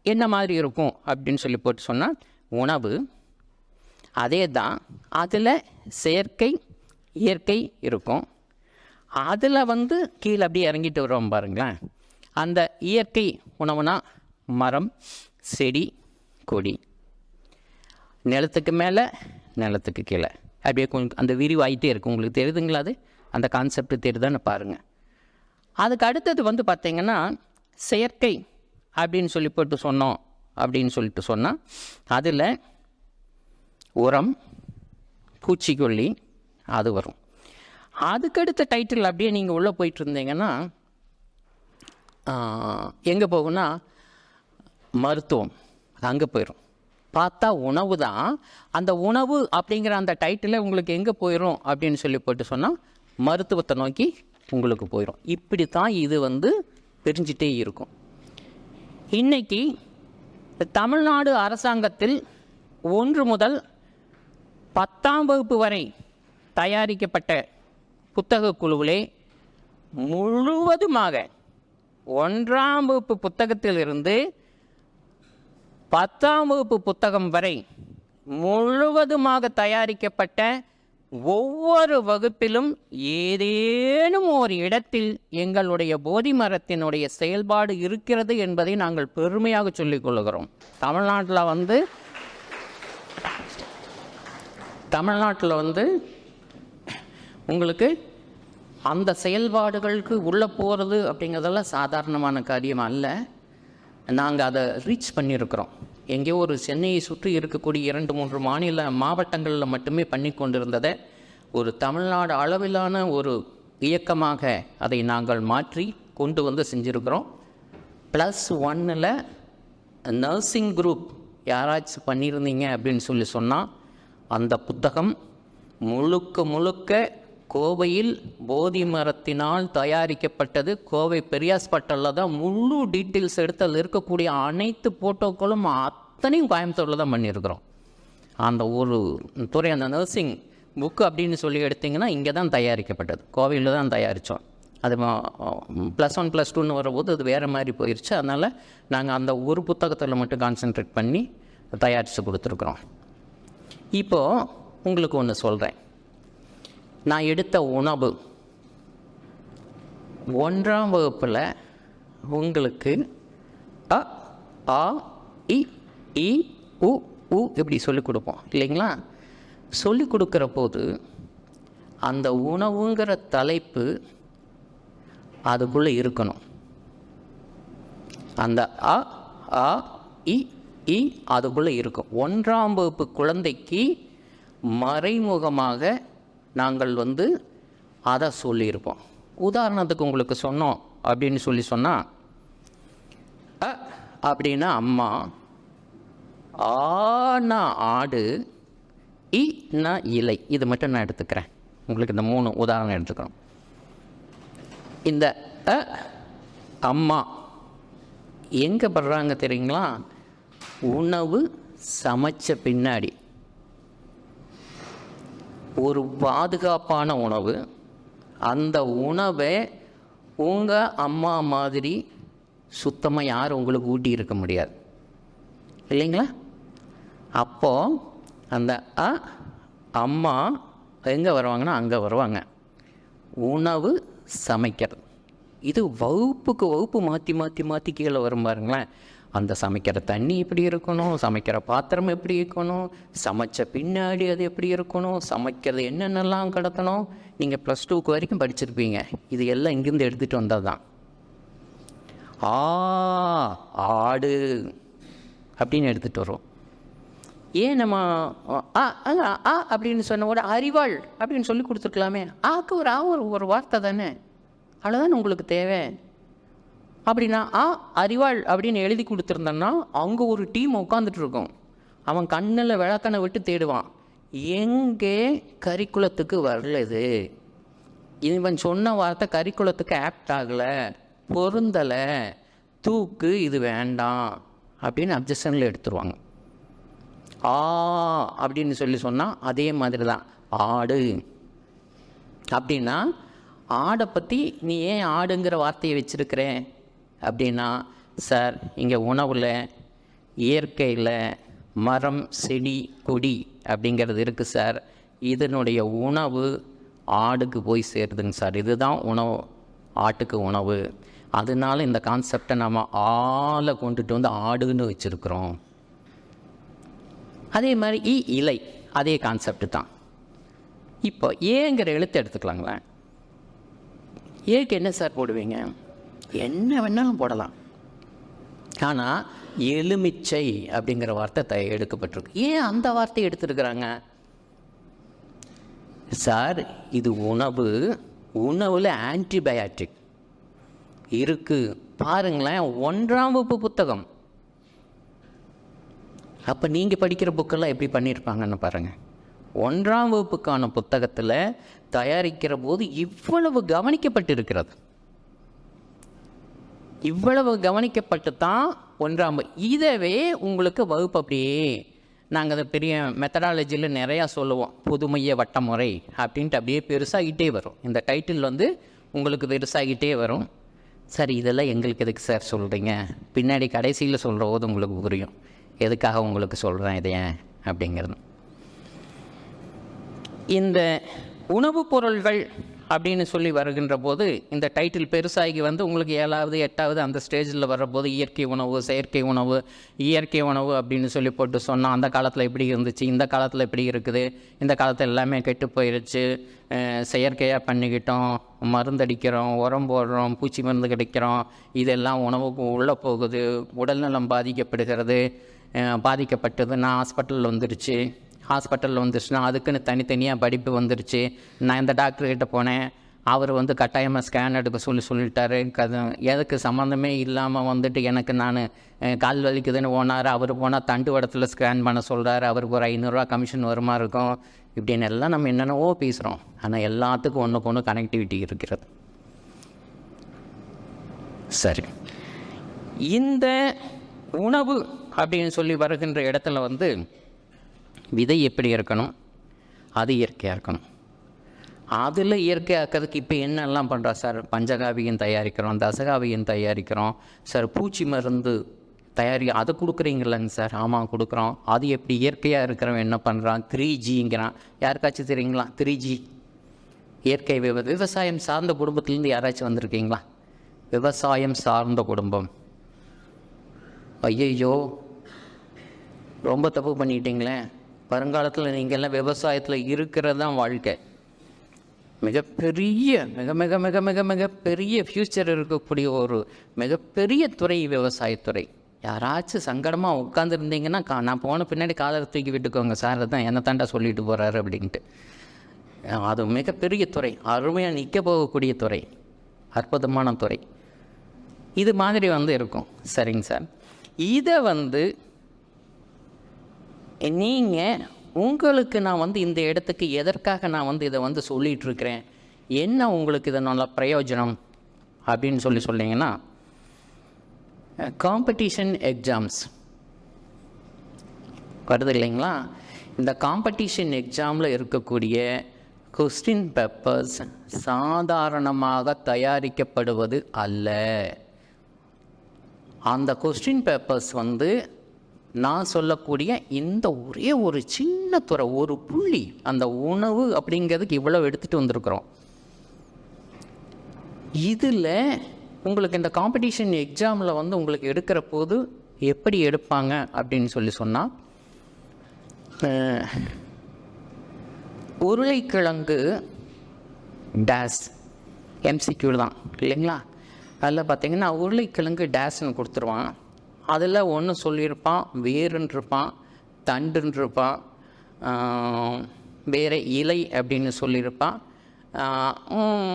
என்ன மாதிரி இருக்கும் அப்படின்னு சொல்லி போட்டு சொன்னால், உணவு அதே தான், அதில் செயற்கை இயற்கை இருக்கும். அதில் கீழே அப்படியே இறங்கிட்டு வரோம் பாருங்களேன். அந்த இயற்கை உணவுனா மரம், செடி, கொடி, நிலத்துக்கு மேலே நிலத்துக்கு கீழே அப்படியே கொஞ்சம் அந்த விரிவாயிட்டே இருக்கும். உங்களுக்கு தெரியுதுங்களா? அது அந்த கான்செப்ட் தெரியுதான்னு பாருங்கள். அதுக்கு அடுத்தது பார்த்திங்கன்னா செயற்கை அப்படின்னு சொல்லி போட்டு சொன்னோம் அப்படின்னு சொல்லிட்டு சொன்னால், அதில் உரம், பூச்சிக்கொல்லி அது வரும். அதுக்கடுத்த டைட்டில் அப்படியே நீங்கள் உள்ளே போயிட்டு இருந்தீங்கன்னா எங்கே போகும்னா மருத்துவம், அங்கே போயிடும். பார்த்தா உணவு தான். அந்த உணவு அப்படிங்கிற அந்த டைட்டில் உங்களுக்கு எங்கே போயிடும் அப்படின்னு சொல்லி போட்டு சொன்னால் மருத்துவத்தை நோக்கி உங்களுக்கு போயிடும். இப்படி தான் இது பிரிஞ்சிட்டே இருக்கும். இன்றைக்கி தமிழ்நாடு அரசாங்கத்தில் 1 முதல் 10ஆம் வகுப்பு வரை தயாரிக்கப்பட்ட புத்தக குழுவிலே முழுவதுமாக 1ஆம் வகுப்பு புத்தகத்திலிருந்து 10ஆம் வகுப்பு புத்தகம் வரை முழுவதுமாக தயாரிக்கப்பட்ட ஒவ்வொரு வகுப்பிலும் ஏதேனும் ஒரு இடத்தில் எங்களுடைய போதி மரத்தினுடைய செயல்பாடு இருக்கிறது என்பதை நாங்கள் பெருமையாக சொல்லிக் கொள்கிறோம். தமிழ்நாட்டில் உங்களுக்கு அந்த செயல்பாடுகளுக்கு உள்ளே போகிறது அப்படிங்கிறதெல்லாம் சாதாரணமான காரியம் அல்ல. நாங்கள் அதை ரீச் பண்ணியிருக்கிறோம். எங்கேயோ ஒரு சென்னையை சுற்றி இருக்கக்கூடிய 2-3 மாவட்டங்களில் மட்டுமே பண்ணி கொண்டிருந்ததை ஒரு தமிழ்நாடு அளவிலான ஒரு இயக்கமாக அதை நாங்கள் மாற்றி கொண்டு செஞ்சுருக்கிறோம். +1 நர்சிங் குரூப் யாராச்சும் பண்ணியிருந்தீங்க அப்படின்னு சொன்னால், அந்த புத்தகம் முழுக்க கோவையில் போதி மரத்தினால் தயாரிக்கப்பட்டது. கோவை பெரியாஸ்பட்டலில் தான் முழு டீட்டெயில்ஸ் எடுத்து அதில் இருக்கக்கூடிய அனைத்து போட்டோக்களும் அத்தனையும் கோயம்புத்தூரில் தான் பண்ணியிருக்கிறோம். அந்த ஒரு துறை, அந்த நர்சிங் புக்கு அப்படின்னு சொல்லி எடுத்திங்கன்னா இங்கே தான் தயாரிக்கப்பட்டது, கோவையில் தான் தயாரித்தோம். அது +1 +2 வரும்போது அது வேறு மாதிரி போயிடுச்சு. அதனால் நாங்கள் அந்த ஒரு புத்தகத்தில் மட்டும் கான்சென்ட்ரேட் பண்ணி தயாரித்து கொடுத்துருக்குறோம். இப்போது உங்களுக்கு ஒன்று சொல்கிறேன். நான் எடுத்த உணவு 1ஆம் வகுப்பில் உங்களுக்கு அ ஆ இ ஈ உ ஊ இப்படி சொல்லிக் கொடுப்போம் இல்லைங்களா? சொல்லிக் கொடுக்குற போது அந்த உணவுங்கிற தலைப்பு அதுக்குள்ளே இருக்கணும். அந்த அ ஆ இ ஈ அதுக்குள்ளே இருக்கும். 1ஆம் வகுப்பு குழந்தைக்கு மறைமுகமாக நாங்கள் அதை சொல்லியிருப்போம். உதாரணத்துக்கு உங்களுக்கு சொன்னோம் அப்படின்னு சொன்னால், அ அப்படின்னா அம்மா, ஆனா ஆடு, இனா இலை. இது மட்டும் நான் எடுத்துக்கிறேன். உங்களுக்கு இந்த 3 உதாரணம் எடுத்துக்கிறோம். இந்த அ அம்மா எங்கே படுறாங்க தெரியுங்களா? உணவு சமைச்ச பின்னாடி ஒரு பாதுகாப்பான உணவு. அந்த உணவை உங்கள் அம்மா மாதிரி சுத்தமாக யாரும் உங்களுக்கு ஊட்டி இருக்க முடியாது இல்லைங்களா? அப்போது அந்த அம்மா எங்கே வருவாங்கன்னா அங்கே வருவாங்க. உணவு சமைக்கிறது. இது வகுப்புக்கு வகுப்பு மாற்றி மாற்றி மாற்றி கீழே வரும் பாருங்களேன். அந்த சமைக்கிற தண்ணி எப்படி இருக்கணும், சமைக்கிற பாத்திரம் எப்படி இருக்கணும், சமைச்ச பின்னாடி அது எப்படி இருக்கணும், சமைக்கிறது என்னென்னலாம் கிடக்கணும். நீங்கள் +2 வரைக்கும் படிச்சிருப்பீங்க. இது எல்லாம் இங்கேருந்து எடுத்துகிட்டு வந்தால் தான். ஆடு அப்படின்னு எடுத்துகிட்டு வரும். ஏன் நம்ம அப்படின்னு சொன்ன ஒரு அறிவாள் அப்படின்னு சொல்லி கொடுத்துருக்கலாமே. ஆக்கு ஒரு வார்த்தை தானே. அவ்வளோதான் உங்களுக்கு தேவை அப்படின்னா அறிவாள் அப்படின்னு எழுதி கொடுத்துருந்தோன்னா அங்கே ஒரு டீம் உட்காந்துட்டு இருக்கும். அவன் கண்ணில் விளக்கணை விட்டு தேடுவான், எங்கே கரிக்குலத்துக்கு வரலது, இவன் சொன்ன வார்த்தை கரிக்குலத்துக்கு ஆப்ட் ஆகலை, பொருந்தலை, தூக்கு, இது வேண்டாம் அப்படின்னு அப்ஜெக்ஷனில் எடுத்துருவாங்க. அப்படின்னு சொன்னால் அதே மாதிரி தான் ஆடு அப்படின்னா, ஆடை பற்றி நீ ஏன் ஆடுங்கிற வார்த்தையை வச்சுருக்கிற அப்படின்னா, சார் இங்கே உணவில் இயற்கையில் மரம் செடி கொடி அப்படிங்கிறது இருக்குது சார், இதனுடைய உணவு ஆடுக்கு போய் சேருதுங்க சார், இதுதான் உணவு, ஆட்டுக்கு உணவு, அதனால இந்த கான்செப்டை நம்ம ஆளை கொண்டுட்டு வந்து ஆடுன்னு வச்சுருக்குறோம். அதே மாதிரி இலை அதே கான்செப்ட் தான். இப்போ ஏங்கிற எழுத்து எடுத்துக்கலாங்களேன். ஏக்கு என்ன சார் போடுவீங்க? என்ன வேணாலும் போடலாம். ஆனால் எலுமிச்சை அப்படிங்கிற வார்த்தை எடுக்கப்பட்டிருக்கு. ஏன் அந்த வார்த்தையை எடுத்துருக்குறாங்க? சார் இது உணவு, உணவில் ஆன்டிபயாட்டிக் இருக்குது பாருங்களேன். 1ஆம் வகுப்பு புத்தகம். அப்போ நீங்கள் படிக்கிற புக்கெல்லாம் எப்படி பண்ணியிருப்பாங்கன்னு பாருங்கள். 1ஆம் வகுப்புக்கான புத்தகத்தில் தயாரிக்கிற போது இவ்வளவு கவனிக்கப்பட்டிருக்கிறது. இவ்வளவு கவனிக்கப்பட்டு தான் 1ஆம் இதவே உங்களுக்கு வகுப்பு அப்படியே நாங்கள் அதை பெரிய மெத்தடாலஜியில் நிறையா சொல்லுவோம். புதுமைய வட்டமுறை அப்படின்ட்டு அப்படியே பெருசாகிட்டே வரும். இந்த டைட்டில் வந்து உங்களுக்கு பெருசாகிட்டே வரும். சரி, இதெல்லாம் எங்களுக்கு எதுக்கு சார் சொல்கிறீங்க? பின்னாடி கடைசியில் சொல்கிற போது உங்களுக்கு புரியும் எதுக்காக உங்களுக்கு சொல்கிறேன் இதை ஏன் அப்படிங்கிறது. இந்த உணவுப் பொருள்கள் அப்படின்னு சொல்லி வருகின்ற போது இந்த டைட்டில் பெருசாகி வந்து உங்களுக்கு 7வது 8வது அந்த ஸ்டேஜில் வர்றபோது இயற்கை உணவு, செயற்கை உணவு, இயற்கை உணவு அப்படின்னு சொல்லி போட்டு சொன்னால் அந்த காலத்தில் எப்படி இருந்துச்சு, இந்த காலத்தில் எப்படி இருக்குது, இந்த காலத்தில் எல்லாமே கெட்டு போயிடுச்சு, செயற்கையாக பண்ணிக்கிட்டோம், மருந்தடிக்கிறோம், உரம் போடுறோம், பூச்சி மருந்து கிடைக்கிறோம், இதெல்லாம் உணவுக்கு உள்ளே போகுது, உடல்நலம் பாதிக்கப்படுகிறது, பாதிக்கப்பட்டதுன்னா ஹாஸ்பிட்டலில் வந்துருச்சு, ஹாஸ்பிட்டலில் வந்துருச்சுன்னா அதுக்குன்னு தனித்தனியாக படிப்பு வந்துருச்சு. நான் இந்த டாக்டர்கிட்ட போனேன், அவர் வந்து கட்டாயமாக ஸ்கேன் எடுக்க சொல்லிட்டாரு. எதுக்கு சம்மந்தமே இல்லாமல் வந்துட்டு எனக்கு நான் கால் வலிக்குதுன்னு போனார், அவர் போனால் தண்டு வடத்தில் ஸ்கேன் பண்ண சொல்கிறாரு, அவருக்கு ஒரு 500 ரூபா கமிஷன் வருமா இருக்கும், இப்படின்னு எல்லாம் நம்ம என்னென்னவோ பேசுகிறோம். ஆனால் எல்லாத்துக்கும் ஒன்றுக்கு ஒன்று கனெக்டிவிட்டி இருக்கிறது. சரி, இந்த உணவு அப்படின்னு சொல்லி வருகின்ற இடத்துல வந்து விதை எப்படி இருக்கணும், அது இயற்கையாக இருக்கணும். அதில் இயற்கையாக்கிறதுக்கு இப்போ என்னெல்லாம் பண்ணுறா சார்? பஞ்சகாவியம் தயாரிக்கிறோம், தசகாவியம் தயாரிக்கிறோம் சார், பூச்சி மருந்து அதை கொடுக்குறீங்களங்க சார்? ஆமாம் கொடுக்குறோம். அது எப்படி இயற்கையாக இருக்கிறவன் என்ன பண்ணுறான்? 3Gங்கிறான். யாருக்காச்சும் தெரியுங்களா 3G? இயற்கை விவசாயம் சார்ந்த குடும்பத்துலேருந்து யாராச்சும் வந்திருக்கீங்களா? விவசாயம் சார்ந்த குடும்பம், ஐயோ ரொம்ப தப்பு பண்ணிட்டீங்களே. வருங்காலத்தில் நீங்கள்லாம் விவசாயத்தில் இருக்கிறது தான் வாழ்க்கை. மிகப்பெரிய மிக மிக மிக மிக மிகப்பெரிய ஃப்யூச்சர் இருக்கக்கூடிய ஒரு மிகப்பெரிய துறை விவசாயத்துறை. யாராச்சும் சங்கடமாக உட்காந்துருந்தீங்கன்னா நான் போன பின்னாடி காலரை தூக்கி விட்டுக்கோங்க சார், தான் என்ன தாண்டா சொல்லிட்டு போகிறாரு அப்படின்ட்டு. அது மிகப்பெரிய துறை, அருமையாக நிற்க போகக்கூடிய துறை, அற்புதமான துறை. இது மாதிரி வந்து இருக்கும். சரிங்க சார், இதை வந்து நீங்கள் உங்களுக்கு நான் வந்து இந்த இடத்துக்கு எதற்காக நான் வந்து இதை வந்து சொல்லிகிட்ருக்கிறேன், என்ன உங்களுக்கு இதனால் பிரயோஜனம் அப்படின்னு சொன்னீங்கன்னா, காம்படிஷன் எக்ஸாம்ஸ் வருது இல்லைங்களா? இந்த காம்படிஷன் எக்ஸாமில் இருக்கக்கூடிய கொஸ்டின் பேப்பர்ஸ் சாதாரணமாக தயாரிக்கப்படுவது அல்ல. அந்த கொஸ்டின் பேப்பர்ஸ் வந்து நான் சொல்லக்கூடிய இந்த ஒரே ஒரு சின்ன துறை, ஒரு புள்ளி, அந்த உணவு அப்படிங்கிறதுக்கு இவ்வளோ எடுத்துகிட்டு வந்திருக்கிறோம். இதில் உங்களுக்கு இந்த காம்படிஷன் எக்ஸாமில் வந்து உங்களுக்கு எடுக்கிற போது எப்படி எடுப்பாங்க அப்படின்னு சொன்னால், உருளைக்கிழங்கு டேஸ் MCQ தான் இல்லைங்களா? அதில் பார்த்திங்கன்னா உருளைக்கிழங்கு டேஸ்ன்னு கொடுத்துருவான். அதில் ஒன்று சொல்லியிருப்பான், வேருன்றிருப்பான், தண்டுன்றிருப்பான், வேறு இலை அப்படின்னு சொல்லியிருப்பான்,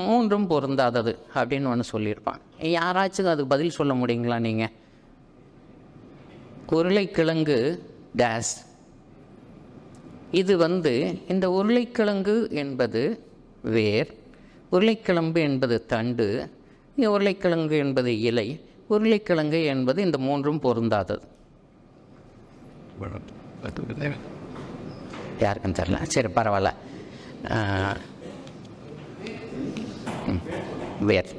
மூன்றும் பொருந்தாதது அப்படின்னு ஒன்று சொல்லியிருப்பான். யாராச்சும் அதுக்கு பதில் சொல்ல முடியுங்களா நீங்கள்? உருளைக்கிழங்கு டேஸ். இது இந்த உருளைக்கிழங்கு என்பது வேர், உருளைக்கிழங்கு என்பது தண்டு, உருளைக்கிழங்கு என்பது இலை, உருளைக்கிழங்கு என்பது இந்த மூன்றும் பொருந்தாதது. யாருக்கும் தெரியல, சரி பரவாயில்ல. வேர்,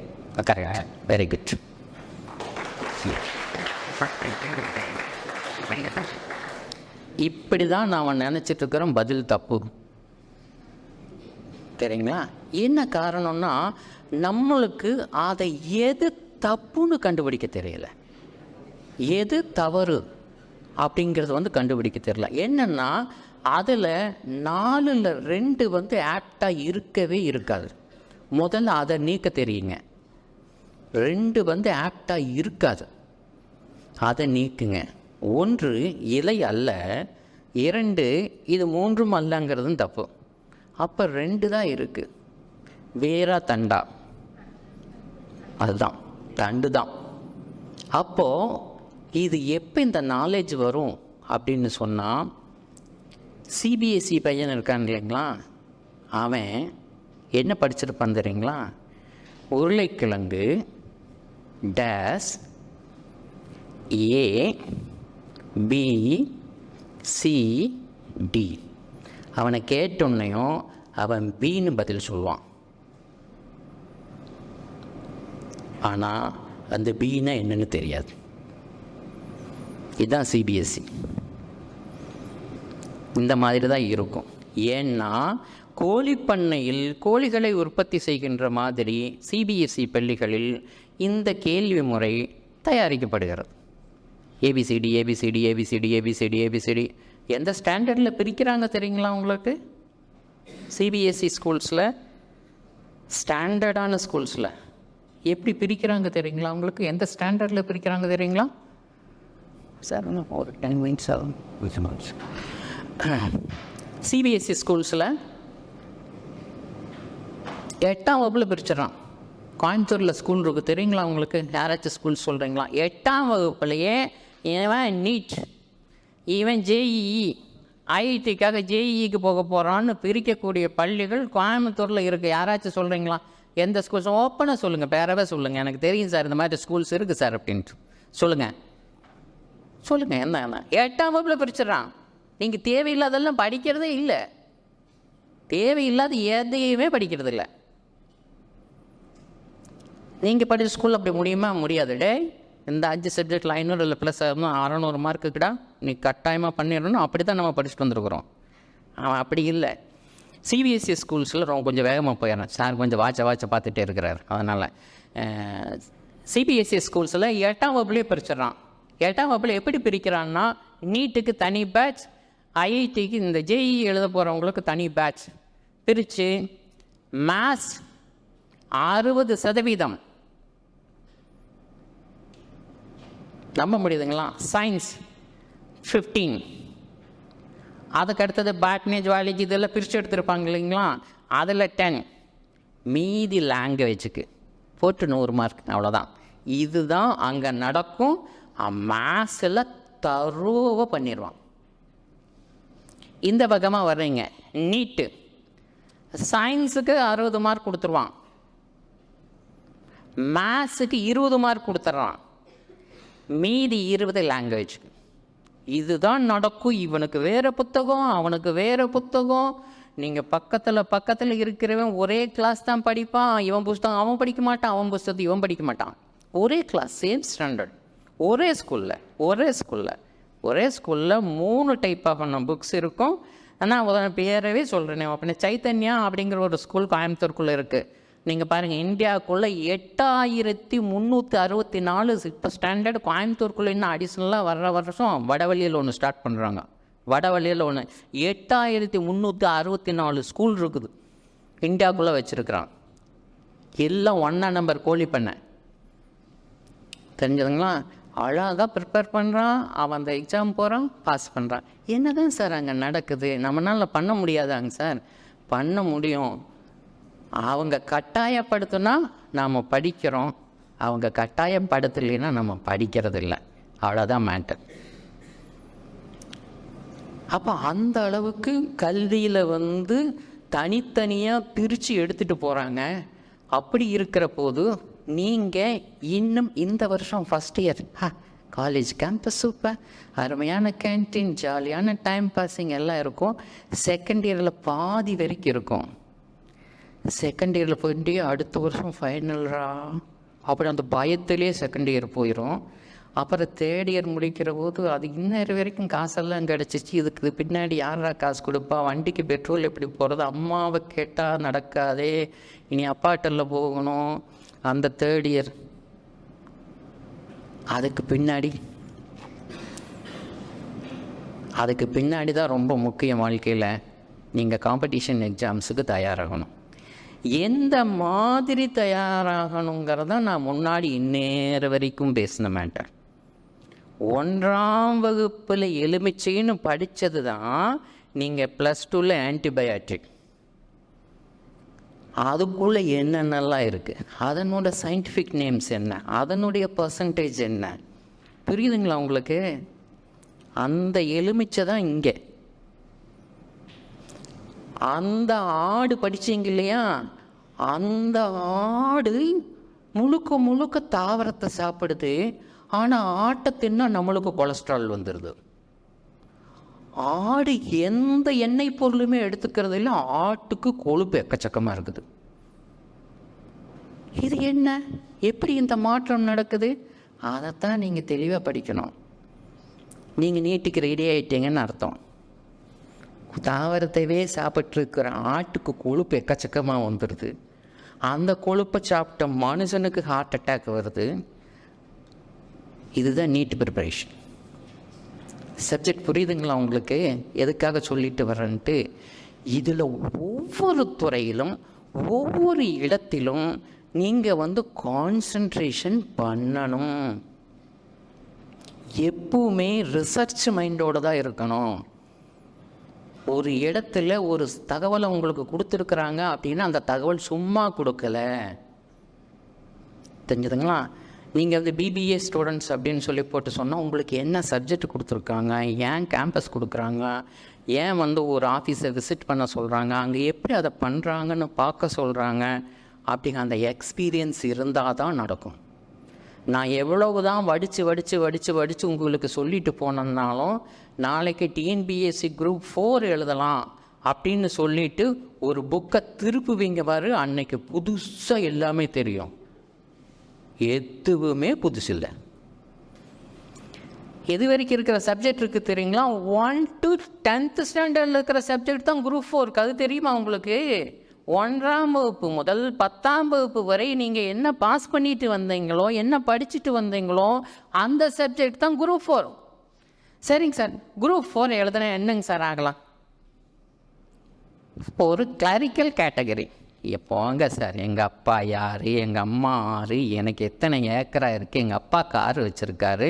கரெக்ட், வெரி குட். இப்படி தான் நாம் நினச்சிட்ருக்கிறோம் பதில் தப்பு. சரிங்களா? என்ன காரணம்னா நம்மளுக்கு அதை எது தப்புன்னு கண்டுபிடிக்க தெரியல, எது தவறு அப்படிங்கிறது கண்டுபிடிக்க தெரியல. என்னென்னா அதில் 4ல் 2 ஆப்டாக இருக்கவே இருக்காது. முதல்ல அதை நீக்க தெரியுங்க. 2 ஆப்டாக இருக்காது, அதை நீக்குங்க. 1 இலை அல்ல, 2 இது 3ம் அல்லங்கிறதும் தப்பு. அப்போ 2 தான் இருக்குது. வேறா தண்டா? அதுதான் தண்டு தான். அப்போது இது எப்போ இந்த நாலேஜ் வரும் அப்படின்னு சொன்னால், சிபிஎஸ்சி பையன் இருக்கான் இல்லைங்களா, அவன் என்ன படிச்சிருப்பான் தெரியுங்களா? உருளைக்கிழங்கு டேஸ் ஏ பி சி டி. அவனை கேட்டோன்னையும் அவன் பின்னு பதில் சொல்லுவான். ஆனால் அந்த பின்னா என்னன்னு தெரியாது. இதுதான் சிபிஎஸ்சி. இந்த மாதிரி தான் இருக்கும். ஏன்னா கோழிப்பண்ணையில் கோழிகளை உற்பத்தி செய்கின்ற மாதிரி சிபிஎஸ்சி பள்ளிகளில் இந்த கேள்வி முறை தயாரிக்கப்படுகிறது. A B C D A B C D A B C D A B C D A B C D. எந்த ஸ்டாண்டர்டில் பிரிக்கிறாங்க தெரியுங்களா உங்களுக்கு? சிபிஎஸ்சி ஸ்கூல்ஸில், ஸ்டாண்டர்டான ஸ்கூல்ஸில் எப்படி பிரிக்கிறாங்க தெரியுங்களா உங்களுக்கு? எந்த ஸ்டாண்டர்டில் பிரிக்கிறாங்க தெரியுங்களா சார்? ஒரு 10 மினிட்ஸ் ஆகும். சிபிஎஸ்சி ஸ்கூல்ஸில் 8ஆம் வகுப்பில் பிரிச்சிடறான். கோயம்புத்தூரில் ஸ்கூல் இருக்குது தெரியுங்களா உங்களுக்கு? யாராச்சும் ஸ்கூல் சொல்கிறீங்களா? 8ஆம் வகுப்புலையே இவன் நீட், இவன் ஜேஇஇ, ஐஐடிக்காக ஜேஇஇக்கு போக போகிறான்னு பிரிக்கக்கூடிய பள்ளிகள் கோயம்புத்தூரில் இருக்குது. யாராச்சும் சொல்கிறீங்களா? எந்த ஸ்கூல்ஸ்? ஓப்பனாக சொல்லுங்கள், பேரவே சொல்லுங்கள். எனக்கு தெரியும் சார், இந்த மாதிரி ஸ்கூல்ஸ் இருக்குது சார் அப்படின்ட்டு சொல்லுங்கள். என்ன 8ஆம் வகுப்பில் பிரிச்சிடறான். நீங்கள் தேவையில்லாதெல்லாம் படிக்கிறதே இல்லை, தேவையில்லாத எதையுமே படிக்கிறது இல்லை. நீங்கள் படித்த ஸ்கூலில் அப்படி முடியுமா? முடியாது. டே இந்த 5 சப்ஜெக்டில் 500 இல்லை ப்ளஸ் 600 மார்க்குக்குடா நீ கட்டாயமாக பண்ணிடணும். அப்படி தான் நம்ம படிச்சுட்டு வந்துருக்குறோம். அவன் அப்படி இல்லை. சிபிஎஸ்சி ஸ்கூல்ஸில் ரொம்ப கொஞ்சம் வேகமாக போயிடறான். சார் கொஞ்சம் வாட்சை பார்த்துட்டே இருக்கிறார். அதனால் சிபிஎஸ்சி ஸ்கூல்ஸில் 8ஆம் வகுப்புலேயே பிரிச்சிடறான். 8ஆம் வகுப்பில் எப்படி பிரிக்கிறான்னா, நீட்டுக்கு தனி பேட்ச், ஐஐடிக்கு இந்த ஜேஇஇ எழுத போகிறவங்களுக்கு தனி பேட்ச் பிரித்து, மேத்ஸ் 60%, நம்ப முடியுதுங்களா? சயின்ஸ் 15, அதுக்கு அடுத்தது பாட்னி ஜுவாலஜி இதெல்லாம் பிரித்து எடுத்துருப்பாங்க இல்லைங்களா, அதில் 10, மீதி லாங்குவேஜுக்கு போட்டு 100 மார்க். அவ்வளோதான். இதுதான் அங்கே நடக்கும். மேத்ஸில் தரோவாக பண்ணிடுவான். இந்த பக்கமாக வர்றீங்க, நீட்டு சயின்ஸுக்கு 60 மார்க் கொடுத்துருவான், மேத்ஸுக்கு 20 மார்க் கொடுத்துட்றான், மீதி 20 லாங்குவேஜுக்கு. இதுதான் நடக்கும். இவனுக்கு வேறு புத்தகம், அவனுக்கு வேறு புத்தகம். நீங்கள் பக்கத்தில் இருக்கிறவன் ஒரே கிளாஸ் தான் படிப்பான். இவன் புஸ்தகம் அவன் படிக்க மாட்டான், அவன் புஸ்தகத்தை இவன் படிக்க மாட்டான். ஒரே கிளாஸ், சேம் ஸ்டாண்டர்ட், ஒரே ஸ்கூலில் 3 டைப் ஆஃப் புக்ஸ் இருக்கும். ஆனால் பேரவே சொல்கிறேனே, அப்படின்னா சைத்தன்யா அப்படிங்கிற ஒரு ஸ்கூல் கோயம்புத்தூருக்குள்ளே இருக்குது. நீங்கள் பாருங்கள், இந்தியாவுக்குள்ளே 8364 இப்போ ஸ்டாண்டர்டு. கோயம்புத்தூருக்குள்ளே இன்னும் அடிஷ்னலாக வர்ற வருஷம் வடவழியில் ஒன்று ஸ்டார்ட் பண்ணுறாங்க. வடவழியில் ஒன்று 8364 ஸ்கூல் இருக்குது இந்தியாவுக்குள்ளே வச்சுருக்குறான். எல்லாம் 1ஆம் நம்பர் கோழி பண்ணை. தெரிஞ்சதுங்களா? அழகாக ப்ரிப்பேர் பண்ணுறான், அவன் அந்த எக்ஸாம் போகிறான், பாஸ் பண்ணுறான். என்ன தான் சார் அங்கே நடக்குது? நம்மளால் பண்ண முடியாதாங்க சார்? பண்ண முடியும். அவங்க கட்டாயப்படுத்தினா நாம் படிக்கிறோம், அவங்க கட்டாயப்படுத்தலைன்னா நம்ம படிக்கிறது இல்லை. அவ்வளோதான் மேட்டர். அப்போ அந்த அளவுக்கு கல்வியில் தனித்தனியாக பிரித்து எடுத்துகிட்டு போகிறாங்க. அப்படி இருக்கிற போது நீங்கள் இன்னும் இந்த வருஷம் first year college campus super, அருமையான கேன்டீன், ஜாலியான டைம் பாஸிங் எல்லாம் இருக்கும். செகண்ட் இயரில் பாதி வரைக்கும் இருக்கும். செகண்ட் இயரில் போயிட்டு அடுத்த வருஷம் ஃபைனல்ரா அப்படி அந்த பயத்திலே செகண்ட் இயர் போயிடும். அப்புறம் தேர்ட் இயர் முடிக்கிற போது அது இன்னொரு வரைக்கும் காசெல்லாம் கிடச்சிச்சு, இதுக்கு பின்னாடி யாரா காசு கொடுப்பா, வண்டிக்கு பெட்ரோல் எப்படி போகிறது, அம்மாவை கேட்டால் நடக்காதே, இனி அப்பாட்டல்ல போகணும். அந்த தேர்ட் இயர் அதுக்கு பின்னாடி தான் ரொம்ப முக்கியம். வாழ்க்கையில் நீங்கள் காம்படிஷன் எக்ஸாம்ஸுக்கு தயாராகணும். எந்த மாதிரி தயாராகணுங்கிறத நான் முன்னாடி இந்நேர வரைக்கும் பேசின மேட்டர். 1ஆம் வகுப்பில் எலுமிச்சைன்னு படித்தது தான் நீங்கள் +2ல் ஆன்டிபயாட்டிக். அதுக்குள்ளே என்னென்னலாம் இருக்குது, அதனோட சயின்டிஃபிக் நேம்ஸ் என்ன, அதனுடைய பர்சன்டேஜ் என்ன, புரியுதுங்களா உங்களுக்கு? அந்த எலுமிச்சை தான் இங்கே. அந்த ஆடு படிச்சிங்க இல்லையா, அந்த ஆடு முழுக்க தாவரத்தை சாப்பிடுது. ஆனால் ஆட்டை தின்னா நம்மளுக்கு கொலஸ்ட்ரால் வந்துடுது. ஆடு எந்த எண்ணெய் பொருளுமே எடுத்துக்கிறது இல்லை, ஆட்டுக்கு கொழுப்பு எக்கச்சக்கமாக இருக்குது. இது என்ன, எப்படி இந்த மாற்றம் நடக்குது? அதைத்தான் நீங்கள் தெளிவாக படிக்கணும். நீங்கள் நீட்டுக்கு ரெடி ஆகிட்டீங்கன்னு அர்த்தம். தாவரத்தைவே சாப்பிட்ருக்கிற ஆட்டுக்கு கொழுப்பு எக்கச்சக்கமாக வந்துடுது. அந்த கொழுப்பை சாப்பிட்ட மனுஷனுக்கு ஹார்ட் அட்டாக் வருது. இதுதான் நீட் ப்ரிப்பரேஷன். சப்ஜெக்ட் புரியுதுங்களா உங்களுக்கு? எதுக்காக சொல்லிட்டு வரேன்ட்டு, இதில் ஒவ்வொரு துறையிலும் ஒவ்வொரு இடத்திலும் நீங்கள் கான்சன்ட்ரேஷன் பண்ணணும். எப்பவுமே ரிசர்ச் மைண்டோடு தான் இருக்கணும். ஒரு இடத்துல ஒரு தகவலை உங்களுக்கு கொடுத்துருக்குறாங்க அப்படின்னா அந்த தகவல் சும்மா கொடுக்கல, தெரிஞ்சுதுங்களா? நீங்கள் பிபிஏ ஸ்டூடெண்ட்ஸ் அப்படின்னு சொல்லி போட்டு சொன்னால் உங்களுக்கு என்ன சப்ஜெக்ட் கொடுத்துருக்காங்க, ஏன் கேம்பஸ் கொடுக்குறாங்க, ஏன் ஒரு ஆஃபீஸை விசிட் பண்ண சொல்கிறாங்க, அங்கே எப்படி அதை பண்ணுறாங்கன்னு பார்க்க சொல்கிறாங்க, அப்படிங்க அந்த எக்ஸ்பீரியன்ஸ் இருந்தால் தான் நடக்கும். நான் எவ்வளவு தான் வடித்து உங்களுக்கு சொல்லிட்டு போனேன்னாலும் நாளைக்கு டிஎன்பிஎஸ்சி குரூப் 4 எழுதலாம் அப்படின்னு சொல்லிட்டு ஒரு புக்கை திருப்புவீங்க பாரு, அன்னைக்கு புதுசாக எல்லாமே தெரியும். எதுவுமே புதுசு இல்லை. எது வரைக்கும் இருக்கிற சப்ஜெக்ட் இருக்குது தெரியுங்களா? 1 to 10th ஸ்டாண்டர்டில் இருக்கிற சப்ஜெக்ட் தான் குரூப் 4. அது தெரியுமா உங்களுக்கு? 1ஆம் வகுப்பு முதல் 10ஆம் வகுப்பு வரை நீங்கள் என்ன பாஸ் பண்ணிட்டு வந்தீங்களோ, என்ன படிச்சுட்டு வந்தீங்களோ, அந்த சப்ஜெக்ட் தான் குரூப் 4. சரிங்க சார், குரூப் 4 எழுதுனா என்னங்க சார் ஆகலாம்? ஒரு கிளாரிக்கல் கேட்டகரி. எப்போங்க சார், எங்கள் அப்பா யார், எங்கள் அம்மா யார், எனக்கு எத்தனை ஏக்கரா இருக்குது, எங்கள் அப்பா கார் வச்சுருக்காரு,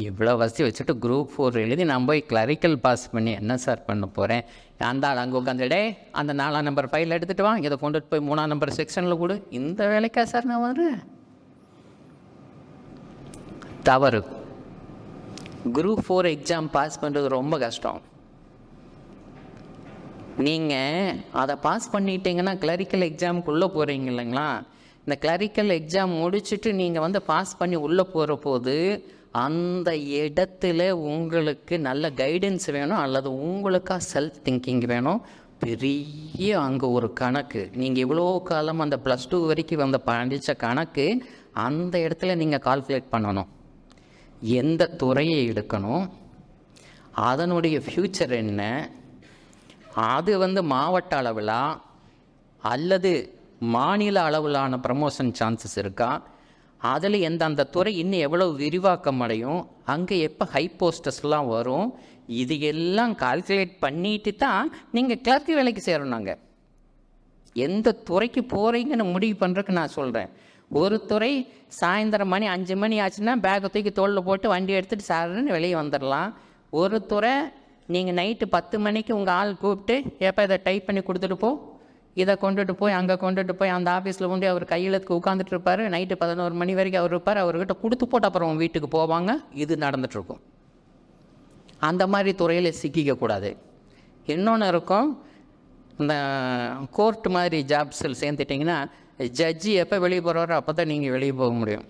இவ்வளோ வசதி வச்சுட்டு குரூப் 4 எழுதி நான் போய் கிளரிக்கல் பாஸ் பண்ணி என்ன சார் பண்ண போகிறேன்? அந்த ஆள் அங்கே உட்காந்துடே அந்த 4ஆம் நம்பர் ஃபைல் எடுத்துகிட்டு வா, இதை கொண்டுட்டு போய் 3ஆம் நம்பர் செக்ஷனில் கொடு. இந்த வேலைக்கா சார் நான் வரேன்? தவறு. குரூப் 4 எக்ஸாம் பாஸ் பண்ணுறது ரொம்ப கஷ்டம். நீங்கள் அதை பாஸ் பண்ணிட்டீங்கன்னா கிளரிக்கல் எக்ஸாமுக்குள்ளே போகிறீங்க இல்லைங்களா? இந்த கிளரிக்கல் எக்ஸாம் முடிச்சுட்டு நீங்கள் பாஸ் பண்ணி உள்ளே போகிற போது அந்த இடத்துல உங்களுக்கு நல்ல கைடன்ஸ் வேணும், அல்லது உங்களுக்காக செல்ஃப் திங்கிங் வேணும். பெரிய அங்கே ஒரு கணக்கு, நீங்கள் இவ்வளோ காலம் அந்த +2 வரைக்கும் படித்த கணக்கு அந்த இடத்துல நீங்கள் கால்குலேட் பண்ணணும். எந்த துறையை எடுக்கணும், அதனுடைய ஃப்யூச்சர் என்ன, அது மாவட்ட அளவிலா அல்லது மாநில அளவிலான ப்ரமோஷன் சான்சஸ் இருக்கா, அதில் அந்த துறை இன்னும் எவ்வளோ விரிவாக்கம் அடையும், அங்கே எப்போ ஹை போஸ்டர்ஸ்லாம் வரும், இது எல்லாம் கால்குலேட் பண்ணிட்டு தான் நீங்கள் கிளர்க் வேலைக்கு சேரணுங்க. எந்த துறைக்கு போகிறீங்கன்னு முடிவு பண்ணுறதுக்கு நான் சொல்கிறேன். ஒரு துறை சாயந்தரம் 5 மணி ஆச்சுன்னா பேக்கை தூக்கி தோளில் போட்டு வண்டி எடுத்துகிட்டு சாருன்னு வெளியே வந்துடலாம். ஒரு துறை நீங்கள் நைட்டு 10 மணிக்கு உங்கள் ஆள் கூப்பிட்டு எப்போ இதை டைப் பண்ணி கொடுத்துட்டு போ, இதை கொண்டுட்டு போய் அங்கே கொண்டுட்டு போய் அந்த ஆஃபீஸில் கொண்டு அவர் கையெழுத்துக்கு உட்காந்துட்டு இருப்பார். நைட்டு 11 மணி வரைக்கும் அவர் இருப்பார். அவர்கிட்ட கொடுத்து போட்டு அப்புறம் வீட்டுக்கு போவாங்க. இது நடந்துகிட்ருக்கும். அந்த மாதிரி துறையில் சிக்கிக்கக்கூடாது. இன்னொன்று இருக்கும், இந்த கோர்ட்டு மாதிரி ஜாப்ஸில் சேர்ந்துட்டிங்கன்னா ஜட்ஜி எப்போ வெளியே போகிறாரோ அப்போ தான் நீங்கள் வெளியே போக முடியும்.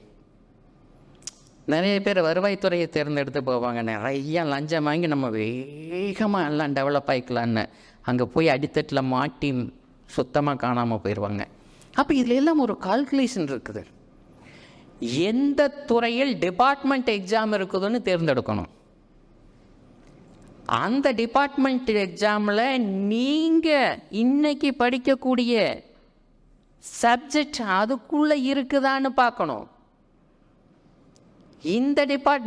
நிறைய பேர் வருவாய்த்துறையை தேர்ந்தெடுத்து போவாங்க. நிறைய லஞ்சம் வாங்கி நம்ம வேகமாக எல்லாம் டெவலப் ஆகிக்கலான்னு அங்கே போய் அடித்தட்டில் மாட்டி சுத்தமாக காணாமல் போயிடுவாங்க. அப்போ இதில் எல்லாம் ஒரு கால்குலேஷன் இருக்குது. எந்த துறையில் டிபார்ட்மெண்ட் எக்ஸாம் இருக்குதுன்னு தேர்ந்தெடுக்கணும். அந்த டிபார்ட்மெண்ட் எக்ஸாமில் நீங்கள் இன்னைக்கு படிக்கக்கூடிய சப்ஜெக்ட் அதுக்குள்ளே இருக்குதான்னு பார்க்கணும். இந்த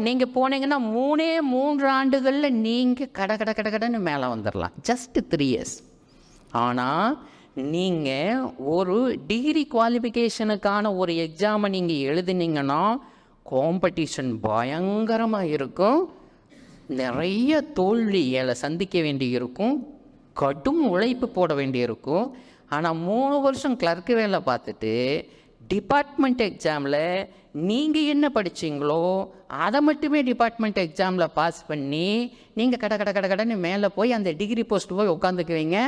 நீங்கள் போனீங்கன்னா 3 ஆண்டுகளில் நீங்கள் கடன்னு மேலே வந்துடலாம். Just 3 years. ஆனால் நீங்கள் ஒரு டிகிரி குவாலிஃபிகேஷனுக்கான ஒரு எக்ஸாமை நீங்கள் எழுதினீங்கன்னா காம்படிஷன் பயங்கரமாக இருக்கும். நிறைய தோல்விகளை சந்திக்க வேண்டி இருக்கும். கடும் உழைப்பு போட வேண்டியிருக்கும். ஆனால் 3 வருஷம் கிளர்க்கு வேலை பார்த்துட்டு டிபார்ட்மெண்ட் எக்ஸாமில் நீங்கள் என்ன படித்தீங்களோ அதை மட்டுமே டிபார்ட்மெண்ட் எக்ஸாமில் பாஸ் பண்ணி நீங்கள் கடன்னு மேலே போய் அந்த டிகிரி போஸ்ட் போய் உட்காந்துக்குவீங்க.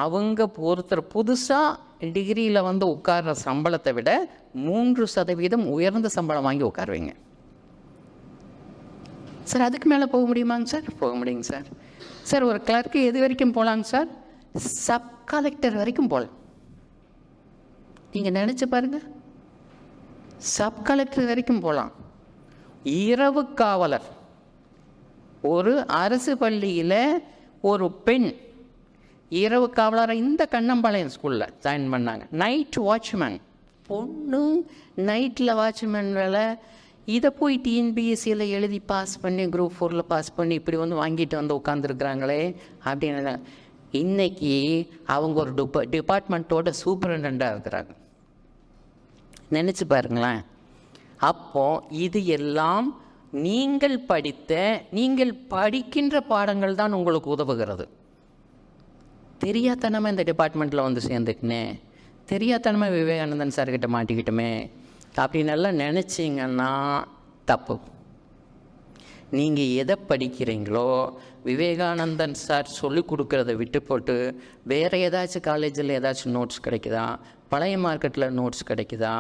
அவங்க ஒருத்தர் புதுசாக டிகிரியில் வந்து உட்கார்ற சம்பளத்தை விட 3% உயர்ந்த சம்பளம் வாங்கி உட்காருவீங்க. சார் அதுக்கு மேலே போக முடியுமாங்க சார்? போக முடியுங்க சார். சார் ஒரு கிளர்க்கு எது வரைக்கும் போகலாங்க சார்? சப் கலெக்டர் வரைக்கும் போகலாம். நீங்கள் நினச்சி பாருங்கள், சப் கலெக்டர் வரைக்கும் போகலாம். இரவு காவலர், ஒரு அரசு பள்ளியில் ஒரு பெண் இரவு காவலரை இந்த கண்ணம்பாளையம் ஸ்கூலில் ஜாயின் பண்ணாங்க. நைட் வாட்ச்மேன் பொண்ணு, நைட்டில் வாட்ச்மேன் வேலை. இதை போய் டிஎன்பிஎஸ்சியில் எழுதி பாஸ் பண்ணி குரூப் 4ல் பாஸ் பண்ணி இப்படி வந்து வாங்கிட்டு வந்து உட்காந்துருக்குறாங்களே அப்படின்னு இன்றைக்கி அவங்க ஒரு டிபார்ட்மெண்ட்டோட சூப்பரண்டண்ட்டாக இருக்கிறாங்க. நினச்சி பாருங்களேன். அப்போது இது எல்லாம் நீங்கள் படிக்கின்ற பாடங்கள் தான் உங்களுக்கு உதவுகிறது. தெரியாதனமாக இந்த டிபார்ட்மெண்ட்டில் வந்து சேர்ந்துக்கினேன், தெரியாதனமாக விவேகானந்தன் சார்கிட்ட மாட்டிக்கிட்டோமே அப்படின்னு எல்லாம் நினச்சிங்கன்னா தப்பு. நீங்கள் எதை படிக்கிறீங்களோ விவேகானந்தன் சார் சொல்லிக் கொடுக்குறத விட்டு போட்டு வேறு ஏதாச்சும் காலேஜில் ஏதாச்சும் நோட்ஸ் கிடைக்குதா, பழைய மார்க்கெட்டில் நோட்ஸ் கிடைக்குதா,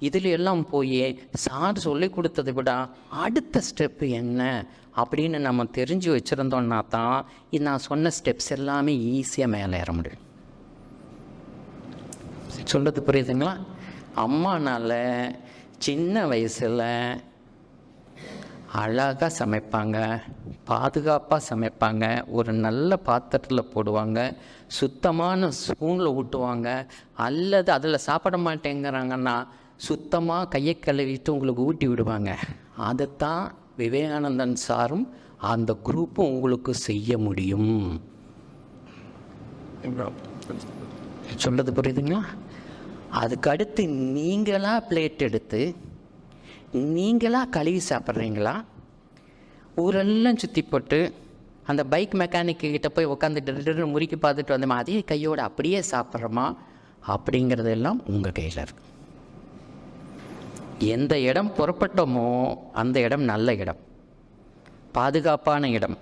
இதில் எல்லாம் போய் சார் சொல்லி கொடுத்ததை விட அடுத்த ஸ்டெப்பு என்ன அப்படின்னு நம்ம தெரிஞ்சு வச்சுருந்தோன்னா தான் நான் சொன்ன ஸ்டெப்ஸ் எல்லாமே ஈஸியாக மேலே ஏற முடியும். சொல்கிறது புரியுதுங்களா? அம்மானால் சின்ன வயசில் அழகாக சமைப்பாங்க, பாதுகாப்பாக சமைப்பாங்க, ஒரு நல்ல பாத்திரத்தில் போடுவாங்க, சுத்தமான ஸ்பூனில் ஊட்டுவாங்க. அல்லது அதில் சாப்பிட மாட்டேங்கிறாங்கன்னா சுத்தமாக கையை கழுவிட்டு உங்களுக்கு ஊட்டி விடுவாங்க. அதைத்தான் விவேகானந்தன் சாரும் அந்த குரூப்பும் உங்களுக்கு செய்ய முடியும். சொல்கிறது புரியுதுங்களா? அதுக்கடுத்து நீங்களாக பிளேட் எடுத்து நீங்களாக கழுவி சாப்பிட்றீங்களா, ஊரெல்லாம் சுற்றி போட்டு அந்த பைக் மெக்கானிக்கிட்ட போய் உட்காந்துட்டு முறுக்கி பார்த்துட்டு வந்தோமா அதே கையோடு அப்படியே சாப்பிட்றோமா அப்படிங்கிறதெல்லாம் உங்கள் கையில் இருக்கு. எந்த இடம் புறப்பட்டோமோ அந்த இடம் நல்ல இடம், பாதுகாப்பான இடம்.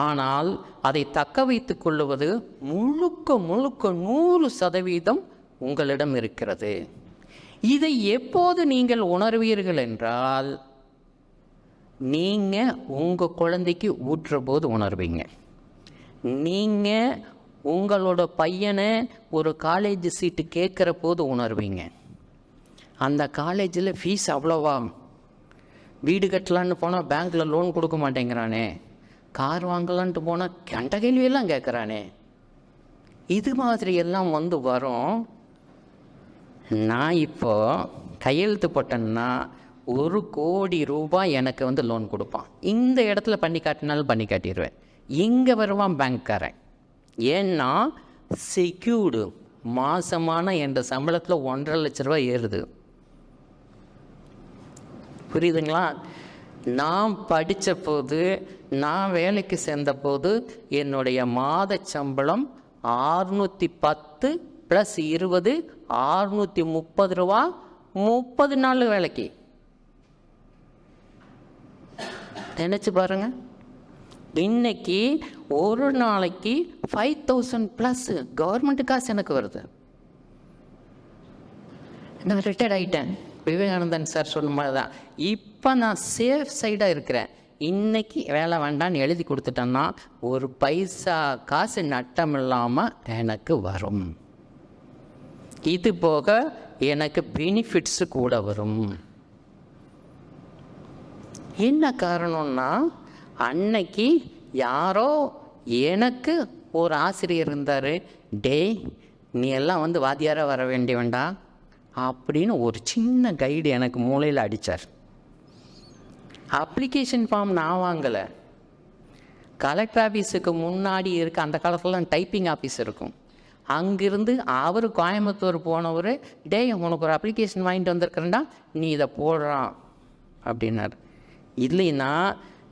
ஆனால் அதை தக்க வைத்து கொள்ளுவது முழுக்க 100% உங்களிடம் இருக்கிறது. இதை எப்போது நீங்கள் உணர்வீர்கள் என்றால் நீங்கள் உங்கள் குழந்தைக்கு ஊற்றுற போது உணர்வீங்க. நீங்கள் உங்களோட பையனை ஒரு காலேஜ் சீட்டு கேட்குற போது உணர்வீங்க. அந்த காலேஜில் ஃபீஸ் அவ்வளோவா, வீடு கட்டலான்னு போனால் பேங்க்கில் லோன் கொடுக்க மாட்டேங்கிறானே, கார் வாங்கலான்ட்டு போனால் கண்ட கேள்வியெல்லாம் கேட்குறானே, இது மாதிரி எல்லாம் வந்து வரும். நான் இப்போது கையெழுத்து போட்டேன்னா 1 கோடி ரூபாய் எனக்கு வந்து லோன் கொடுப்பான். இந்த இடத்துல பண்ணி காட்டினாலும் பண்ணி காட்டிடுவேன். இங்கே வருவான் பேங்க்காரன். ஏன்னா செக்யூர்டு மாதமான என்ற சம்பளத்தில் 1.5 லட்ச ரூபா ஏறுது. புரியுதுங்களா? நான் படித்த போது, நான் வேலைக்கு சேர்ந்த போது என்னுடைய மாத சம்பளம் 610 ப்ளஸ் 20 630 ரூபா 30 நாள் வேலைக்கு. நினச்சி பாருங்க, இன்னைக்கு ஒரு நாளைக்கு 5000 ப்ளஸ் கவர்மெண்ட் காசு எனக்கு வருது. நான் ரிட்டையர்ட் ஆகிட்டேன், விவேகானந்தன் சார் சொன்ன மாதிரி தான். இப்போ நான் சேஃப் சைடாக இருக்கிறேன். இன்றைக்கி வேலை வேண்டான்னு எழுதி கொடுத்துட்டேன்னா ஒரு பைசா காசு நட்டம் இல்லாமல் எனக்கு வரும். இது போக எனக்கு பெனிஃபிட்ஸு கூட வரும். என்ன காரணம்னா, அன்னைக்கு யாரோ எனக்கு ஒரு ஆசிரியர் இருந்தார், டே நீ எல்லாம் வந்து வாத்தியாராக வர வேண்டியவன்டா அப்படின்னு ஒரு சின்ன கைடு எனக்கு மூளையில் அடித்தார். அப்ளிகேஷன் ஃபார்ம் நான் வாங்கலை. கலெக்டர் ஆஃபீஸுக்கு முன்னாடி இருக்க, அந்த காலத்துலலாம் டைப்பிங் ஆஃபீஸ் இருக்கும், அங்கிருந்து அவர் கோயம்புத்தூர் போனவர், டே உனக்கு ஒரு அப்ளிகேஷன் வாங்கிட்டு வந்திருக்கிறேன்டா நீ இதை போடுறான் அப்படின்னார். இல்லைன்னா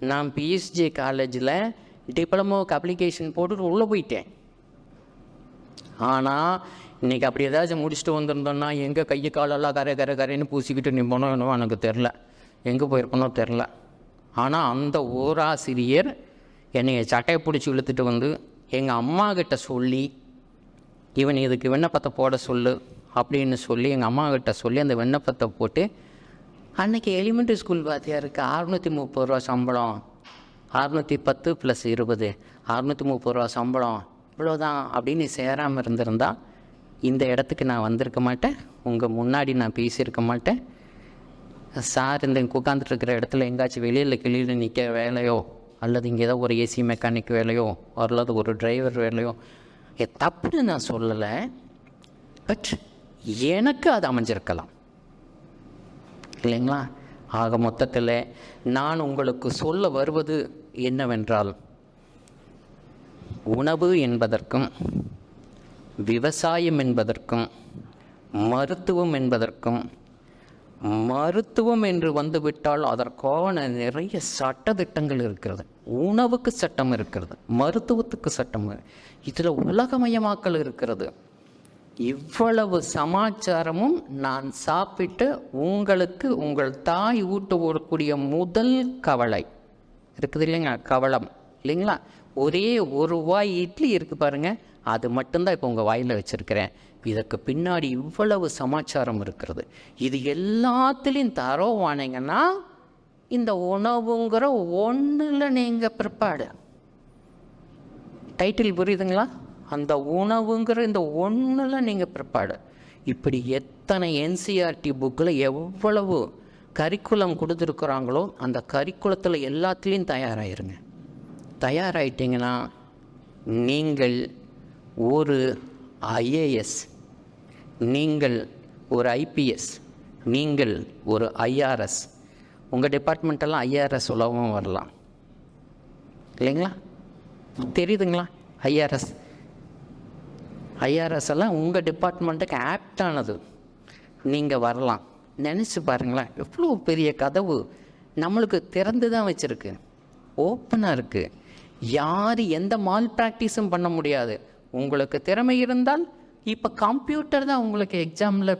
நான் பிஎஸ்ஜி காலேஜில் டிப்ளமோவுக்கு அப்ளிகேஷன் போட்டுட்டு உள்ளே போயிட்டேன். ஆனால் இன்றைக்கி அப்படி ஏதாச்சும் முடிச்சுட்டு வந்திருந்தோன்னா எங்கே கையை காலெல்லாம் கரைன்னு பூசிக்கிட்டு நீ போனோம் என்னவோ எனக்கு தெரில, எங்கே போயிருக்கனோ தெரில. ஆனால் அந்த ஓராசிரியர் என்னை சட்டையை பிடிச்சி இழுத்துட்டு வந்து எங்கள் அம்மா கிட்ட சொல்லி, இவன் இதுக்கு விண்ணப்பத்தை போட சொல்லு அப்படின்னு சொல்லி எங்கள் அம்மா கிட்ட சொல்லி அந்த விண்ணப்பத்தை போட்டு, அன்றைக்கி எலிமெண்ட்ரி ஸ்கூல் வாத்தியாருக்கு 630 ரூபா சம்பளம், 610 + 20 630 ரூபா சம்பளம், இவ்வளோதான் அப்படின்னு சேராமல் இருந்திருந்தா இந்த இடத்துக்கு நான் வந்திருக்க மாட்டேன், உங்கள் முன்னாடி நான் பேசியிருக்க மாட்டேன். சார் இந்த உட்காந்துட்டுருக்கிற இடத்துல எங்காச்சும் வெளியில் கிளியில் நிற்க வேலையோ, அல்லது இங்கே ஏதோ ஒரு ஏசி மெக்கானிக் வேலையோ, அல்லது ஒரு டிரைவர் வேலையோ தப்புன்னு நான் சொல்லலை. பட் எனக்கு அது அமைஞ்சிருக்கலாம் இல்லைங்களா? ஆக மொத்தத்தில் நான் உங்களுக்கு சொல்ல வருவது என்னவென்றால், உணவு என்பதற்கும் விவசாயம் என்பதற்கும் மருத்துவம் என்பதற்கும், மருத்துவம் என்று வந்துவிட்டால் அதற்கான நிறைய சட்டதிட்டங்கள் இருக்கிறது. உணவுக்கு சட்டம் இருக்கிறது, மருத்துவத்துக்கு சட்டம், இதில் உலகமயமாக்கல் இருக்கிறது. இவ்வளவு சமாச்சாரமும் நான் சாப்பிட்டு உங்களுக்கு உங்கள் தாய் ஊட்ட ஓடக்கூடிய முதல் கவலை இருக்குது இல்லைங்களா, கவலம் இல்லைங்களா, ஒரே ஒரு வாய் இட்லி இருக்குது பாருங்கள், அது மட்டும்தான் இப்போ உங்கள் வாயில் வச்சுருக்கிறேன். இதற்கு பின்னாடி இவ்வளவு சமாச்சாரம் இருக்கிறது. இது எல்லாத்துலேயும் தரோவானீங்கன்னா இந்த உணவுங்கிற ஒன்றில் நீங்கள் பிற்பாடு டைட்டில் புரியுதுங்களா, அந்த உணவுங்கிற இந்த ஒன்றில் நீங்கள் பிற்பாடு. இப்படி எத்தனை என்சிஆர்டி புக்கில் எவ்வளவு கரிக்குலம் கொடுத்துருக்குறாங்களோ அந்த கரிக்குலத்தில் எல்லாத்துலேயும் தயாராகிருங்க. தயாராகிட்டிங்கன்னா நீங்கள் ஒரு ஐஏஎஸ், நீங்கள் ஒரு ஐபிஎஸ், நீங்கள் ஒரு ஐஆர்எஸ், உங்கள் டிபார்ட்மெண்ட்டெல்லாம் ஐஆர்எஸ் உலகம் வரலாம் இல்லைங்களா? தெரியுதுங்களா? ஐஆர்எஸ் எல்லாம் உங்கள் டிபார்ட்மெண்ட்டுக்கு ஆப்டானது, நீங்கள் வரலாம். நினச்சி பாருங்களேன், எவ்வளோ பெரிய கதவு நம்மளுக்கு திறந்து தான் வச்சுருக்கு, ஓப்பனாக இருக்குது. யார் எந்த மால் ப்ராக்டிஸும் பண்ண முடியாது. உங்களுக்கு திறமை இருந்தால் இப்போ கம்ப்யூட்டர் தான் உங்களுக்கு எக்ஸாமில்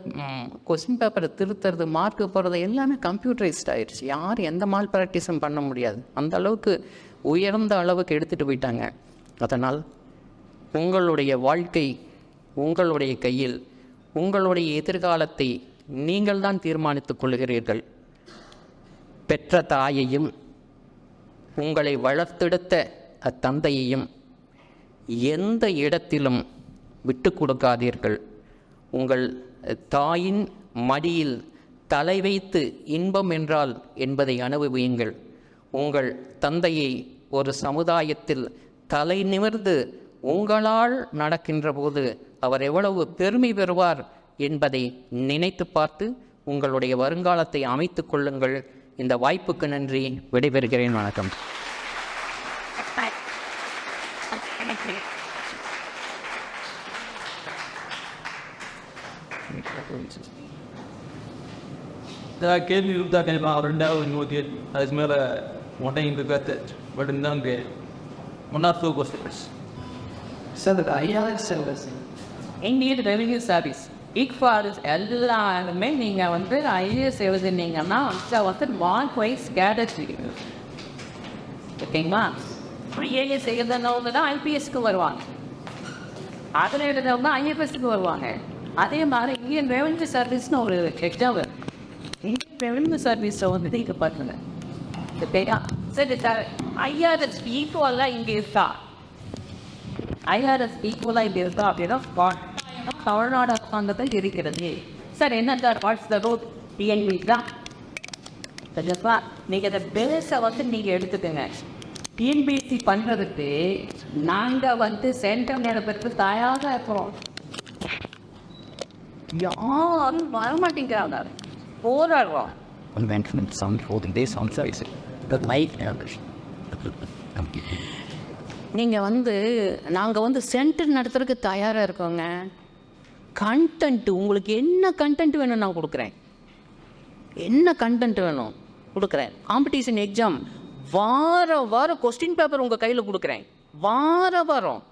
கொஸ்டின் பேப்பரை திருத்துறது, மார்க்கு போடுறது எல்லாமே கம்ப்யூட்டரைஸ்ட் ஆகிடுச்சு. யார் எந்த மால் ப்ராக்டிஸும் பண்ண முடியாது. அந்த அளவுக்கு உயர்ந்த அளவுக்கு எடுத்துகிட்டு போயிட்டாங்க. அதனால் உங்களுடைய வாழ்க்கை உங்களுடைய கையில், உங்களுடைய எதிர்காலத்தை நீங்கள் தான் தீர்மானித்துக் கொள்கிறீர்கள். பெற்ற தாயையும் உங்களை வளர்த்தெடுத்த அத்தந்தையையும் எந்த இடத்திலும் விட்டு கொடுக்காதீர்கள். உங்கள் தாயின் மடியில் தலை வைத்து இன்பம் என்றால் என்பதை அனுபவியுங்கள். உங்கள் தந்தையை ஒரு சமுதாயத்தில் தலை நிமிர்ந்து உங்களால் நடக்கின்ற போது அவர் எவ்வளவு பெருமை பெறுவார் என்பதை நினைத்து பார்த்து உங்களுடைய வருங்காலத்தை அமைத்து கொள்ளுங்கள். இந்த வாய்ப்புக்கு நன்றி. விடைபெறுகிறேன். வணக்கம். கேள்வி இருந்தா கேட்கலாம். ரெண்டாவது நோக்கி அதுக்கு மேலே ஒன்றையும் கற்று பட் இருந்தாங்க one or two questions. Sir, the IRS service, Indian revenue service இக்ஃபாரிஸ் எல்லாருமே நீங்கள் வந்து ஐஏஎஸ் எழுதுனீங்கன்னா வந்து மார்க் வைஸ் கேட்டகரி ஓகேங்களா. ஐஏஎஸ் எழுதுனவங்க தான் ஐபிஎஸ்க்கு வருவாங்க, அதில் எழுதுனவங்க தான் ஐஎஃப்எஸ்க்கு வருவாங்க. அதே மாதிரி இந்தியன் ரெவென்யூ சர்வீஸ்னு ஒரு எக்ஸாம் வரும். இந்தியன் ரெவென்யூ சர்வீஸை வந்து நீங்கள் பாருங்க ஓகேயா. சரி சார், ஐஆர்எஸ் ஈக்குவலாக இங்கே இருக்கா, ஐஆர்எஸ் ஈக்குவலாக இங்கே இருக்கா அப்படின்னா தமிழ்நாடு அரசாங்கத்தில் இருக்கிறது. சார் என்ன sir what's the route TNP தான் சரிப்பா. நீங்கள் அந்த பேஸை வந்து நீங்கள் எடுத்துக்கோங்க. டிஎன்பிஎஸ்சி பண்ணுறதுக்கு நாங்கள் வந்து சென்ட்ரல் நேரத்துக்கு தயாராக இருக்கிறோம். யாரும் வரமாட்டேங்கிறாங்க, போராடுறோம். நீங்கள் வந்து நாங்கள் வந்து சென்டர் நடத்துறதுக்கு தயாராக இருக்கோங்க. கண்டென்ட்டு உங்களுக்கு என்ன கண்டென்ட் வேணும் நான் கொடுக்குறேன், என்ன கண்டென்ட் வேணும் கொடுக்குறேன். காம்படிஷன் எக்ஸாம் வாரம் கொஸ்டின் பேப்பர் உங்கள் கையில் கொடுக்குறேன், வாரம்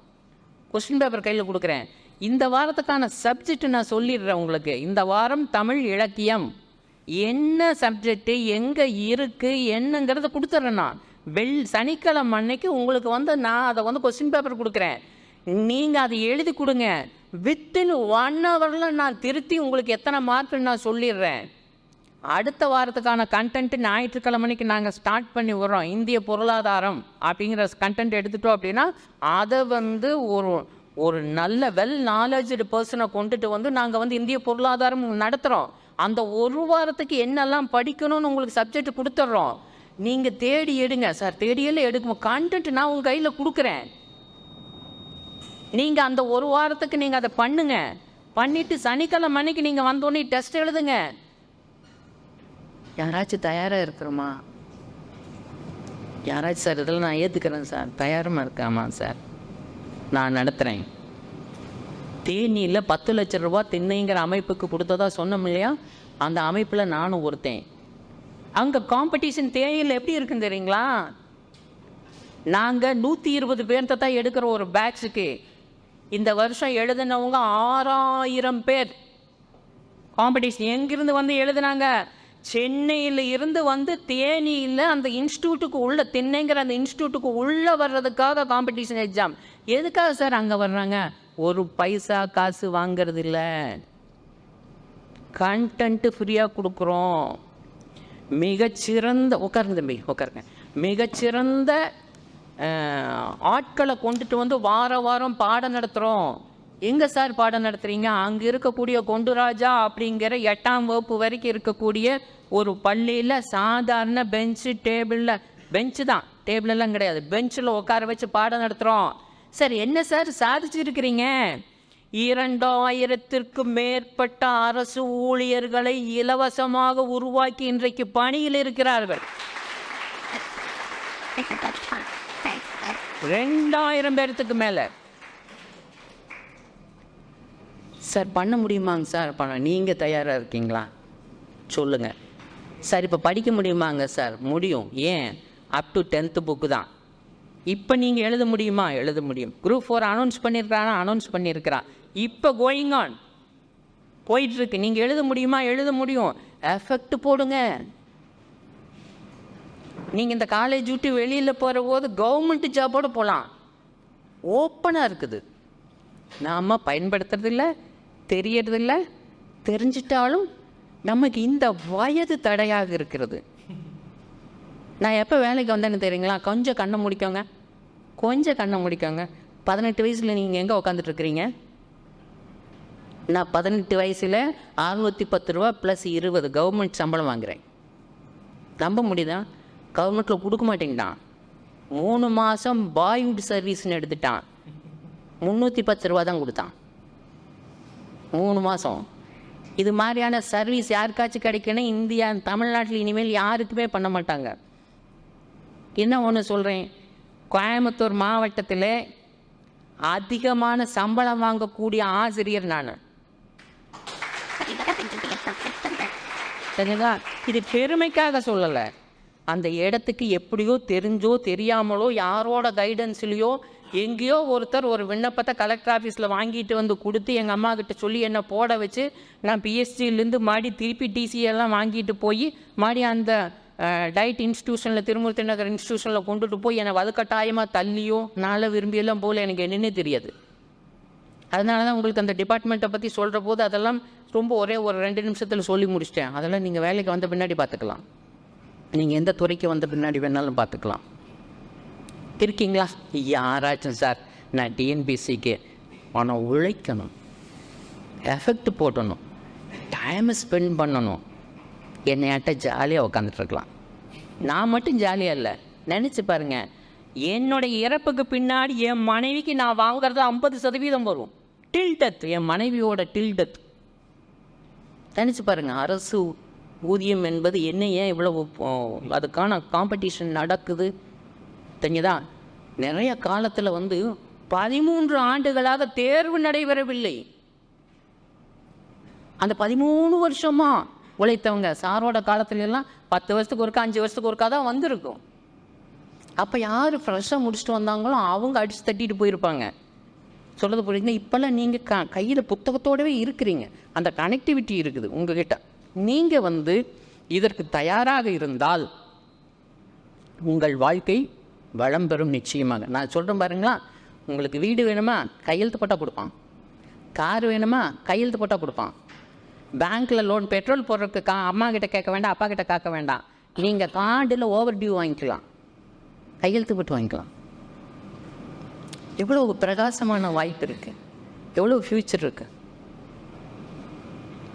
கொஸ்டின் பேப்பர் கையில் கொடுக்குறேன். இந்த வாரத்துக்கான சப்ஜெக்ட் நான் சொல்லிடுறேன் உங்களுக்கு. இந்த வாரம் தமிழ் இலக்கியம் என்ன சப்ஜெக்டு எங்கே இருக்குது என்னங்கிறத கொடுத்துட்றேன் நான். சனிக்கிழமை அன்னைக்கு உங்களுக்கு வந்து நான் அதை வந்து கொஸ்டின் பேப்பர் கொடுக்குறேன். நீங்கள் அதை எழுதி கொடுங்க. வித்தின் 1 ஹவரில் நான் திருத்தி உங்களுக்கு எத்தனை மார்க்குன்னு நான் சொல்லிடுறேன். அடுத்த வாரத்துக்கான கண்டென்ட்டு ஞாயிற்றுக்கிழமைக்கு நாங்கள் ஸ்டார்ட் பண்ணி வர்றோம். இந்திய பொருளாதாரம் அப்படிங்கிற கண்டென்ட் எடுத்துட்டோம் அப்படின்னா அதை வந்து ஒரு நல்ல வெல் நாலேஜ்டு பர்சனை கொண்டுட்டு வந்து நாங்கள் வந்து இந்திய பொருளாதாரம் நடத்துகிறோம். அந்த ஒரு வாரத்துக்கு என்னெல்லாம் படிக்கணும்னு உங்களுக்கு சப்ஜெக்ட் கொடுத்துட்றோம். நீங்கள் தேடி எடுங்க சார். தேடியெல்லாம் எடுக்கும் கண்டென்ட் நான் உங்கள் கையில் கொடுக்குறேன். நீங்கள் அந்த ஒரு வாரத்துக்கு நீங்கள் அதை பண்ணுங்க. பண்ணிவிட்டு சனிக்கிழமை அன்னைக்கு நீங்கள் வந்தோடனே டெஸ்ட் எழுதுங்க. யாராச்சும் தயாராக இருக்கிறோமா? யாராச்சும் சார் இதெல்லாம் நான் ஏற்றுக்கிறேன் சார், தயாரமாக இருக்காமா சார், நான் நடத்துகிறேன். தேனியில் 10 லட்ச ரூபா திண்ணைங்கிற அமைப்புக்கு கொடுத்ததா சொன்னோம் இல்லையா, அந்த அமைப்பில் நானும் ஒருத்தேன். அங்கே காம்படிஷன் தேனியில் எப்படி இருக்குன்னு தெரியுங்களா? நாங்கள் 120 பேர்த்த தான் எடுக்கிற ஒரு பேட்சுக்கு. இந்த வருஷம் எழுதினவங்க 6000 பேர். காம்படிஷன் எங்கிருந்து வந்து எழுதுனாங்க? சென்னையில் இருந்து வந்து தேனியில் அந்த இன்ஸ்டியூட்டுக்கு உள்ள திண்ணைங்கிற அந்த இன்ஸ்டியூட்டுக்கு உள்ளே வர்றதுக்காக காம்படிஷன் எக்ஸாம். எதுக்காக சார் அங்கே வர்றாங்க? ஒரு பைசா காசு வாங்கிறது இல்லை, கண்டென்ட்டு ஃப்ரீயாக கொடுக்குறோம். மிகச்சிறந்த உட்காருங்க மிகச்சிறந்த ஆட்களை கொண்டுட்டு வந்து வாரம் பாடம் நடத்துகிறோம். எங்கே சார் பாடம் நடத்துகிறீங்க? அங்கே இருக்கக்கூடிய கொண்டுராஜா அப்படிங்கிற 8ஆம் வகுப்பு வரைக்கும் இருக்கக்கூடிய ஒரு பள்ளியில் சாதாரண பெஞ்சு தான், டேபிளெல்லாம் கிடையாது, பெஞ்சில் உட்கார வச்சு பாடம் நடத்துகிறோம். சார் என்ன சார் சாதிச்சிருக்கிறீங்க? 2000க்கும் மேற்பட்ட அரசு ஊழியர்களை இலவசமாக உருவாக்கி இன்றைக்கு பணியில் இருக்கிறார்கள். 2000 பேர்த்துக்கு மேலே. சார் பண்ண முடியுமாங்க சார்? நீங்கள் தயாராக இருக்கீங்களா சொல்லுங்கள் சார். இப்போ படிக்க முடியுமாங்க சார்? முடியும். ஏன்? அப் டு 10th புக்கு தான். இப்போ நீங்கள் எழுத முடியுமா? எழுத முடியும். Group 4 அனௌன்ஸ் பண்ணியிருக்கிறான். இப்போ கோயிங் ஆன் போயிட்டுருக்கு. நீங்கள் எழுத முடியுமா? எழுத முடியும். எஃபெக்ட் போடுங்க. நீங்கள் இந்த காலேஜ் விட்டு வெளியில் போகிற போது கவர்மெண்ட் ஜாபோடு போகலாம். ஓப்பனாக இருக்குது. நாம் பயன்படுத்துறதில்ல, தெரியறதில்ல. தெரிஞ்சிட்டாலும் நமக்கு இந்த வயது தடையாக இருக்கிறது. நான் எப்போ வேலைக்கு வந்தேன்னு தெரியுங்களா? கொஞ்சம் கண்ணை முடிக்கோங்க. 18 வயசில் நீங்கள் எங்கே உட்காந்துட்ருக்குறீங்க? நான் 18 வயசில் 610 ரூபா ப்ளஸ் 20 கவர்மெண்ட் சம்பளம் வாங்குகிறேன். நம்ப முடியுதா? கவர்மெண்ட்டில் கொடுக்க மாட்டேங்கிட்டான். 3 மாதம் பாய்வுட் சர்வீஸ்னு எடுத்துட்டான். 310 ரூபா தான் கொடுத்தான் 3 மாதம். இது மாதிரியான சர்வீஸ் யாருக்காச்சும் கிடைக்கணும் தமிழ்நாட்டில் இனிமேல் யாருக்குமே பண்ண மாட்டாங்க. என்ன ஒன்று சொல்கிறேன், கோயம்புத்தூர் மாவட்டத்தில் அதிகமான சம்பளம் வாங்கக்கூடிய ஆசிரியர் நான். சரிங்களா? இது பெருமைக்காக சொல்லலை. அந்த இடத்துக்கு எப்படியோ தெரிஞ்சோ தெரியாமலோ யாரோட கைடன்ஸ்லையோ எங்கேயோ ஒருத்தர் ஒரு விண்ணப்பத்தை கலெக்டர் ஆஃபீஸில் வாங்கிட்டு வந்து கொடுத்து எங்கள் அம்மா கிட்ட சொல்லி என்னை போட வச்சு நான் பிஎஸ்சிலேருந்து மாடி திருப்பி டிசியெல்லாம் வாங்கிட்டு போய் மாடி அந்த டயட் இன்ஸ்டியூஷனில் திருமூர்த்தி நகர் இன்ஸ்டியூஷனில் கொண்டுட்டு போய் என்னை வலுக்கட்டாயமாக தள்ளியோ நாளை விரும்பியெல்லாம் போல் எனக்கு என்னன்னே தெரியாது. அதனால தான் உங்களுக்கு அந்த டிபார்ட்மெண்ட்டை பற்றி சொல்கிற போது அதெல்லாம் ரொம்ப ஒரே ஒரு 2 நிமிஷத்தில் சொல்லி முடிச்சிட்டேன். அதெல்லாம் நீங்கள் வேலைக்கு வந்த பின்னாடி பார்த்துக்கலாம், நீங்கள் எந்த துறைக்கு வந்த பின்னாடி வேணாலும் பார்த்துக்கலாம். இருக்கீங்களா? யாராச்சும் சார் நான் டிஎன்பிசிக்கு ஆனால் உழைக்கணும், எஃபெக்ட் போட்டணும், டைமை ஸ்பெண்ட் பண்ணணும், என்னையாட்ட ஜாலியாக உட்காந்துட்ருக்கலாம். நான் மட்டும் ஜாலியாக இல்லை, நினச்சி பாருங்கள், என்னுடைய இறப்புக்கு பின்னாடி என் மனைவிக்கு நான் வாங்குறது 50% வரும். டில் டெத், என் மனைவியோட டில் டெத். நினச்சி பாருங்கள், அரசு ஊதியம் என்பது என்ன, ஏன் இவ்வளவு அதுக்கான காம்படிஷன் நடக்குது தெரியுதா? நிறைய காலத்தில் 13 ஆண்டுகளாக தேர்வு நடைபெறவில்லை. அந்த 13 வருஷமாக உழைத்தவங்க சாரோட காலத்துலலாம் 10 வருஷத்துக்கு ஒருக்கா 5 வருஷத்துக்கு ஒருக்கா தான் வந்திருக்கும். அப்போ யார் ஃப்ரெஷ்ஷாக முடிச்சுட்டு வந்தாங்களோ அவங்க அடித்து தட்டிட்டு போயிருப்பாங்க. சொல்கிறது புரியுதுங்க? இப்போல்லாம் நீங்கள் கையில் புத்தகத்தோடவே இருக்கிறீங்க, அந்த கனெக்டிவிட்டி இருக்குது உங்ககிட்ட. நீங்கள் இதற்கு தயாராக இருந்தால் உங்கள் வாழ்க்கை வளம் பெறும் நிச்சயமாக. நான் சொல்கிறேன் பாருங்களா, உங்களுக்கு வீடு வேணுமா கையெழுத்து போட்டால் கொடுப்பான், கார் வேணுமா கையெழுத்து போட்டால் கொடுப்பான், பேங்க்கில் லோன் பெட்ரோல் போடுறதுக்கு அம்மா கிட்ட கேட்க வேண்டாம், அப்பா கிட்ட கேட்க வேண்டாம், நீங்கள் கார்டில் ஓவர் டியூ வாங்கிக்கலாம், கையெழுத்து போட்டு வாங்கிக்கலாம். எவ்வளோ பிரகாசமான வாய்ப்பு இருக்குது, எவ்வளோ ஃப்யூச்சர் இருக்குது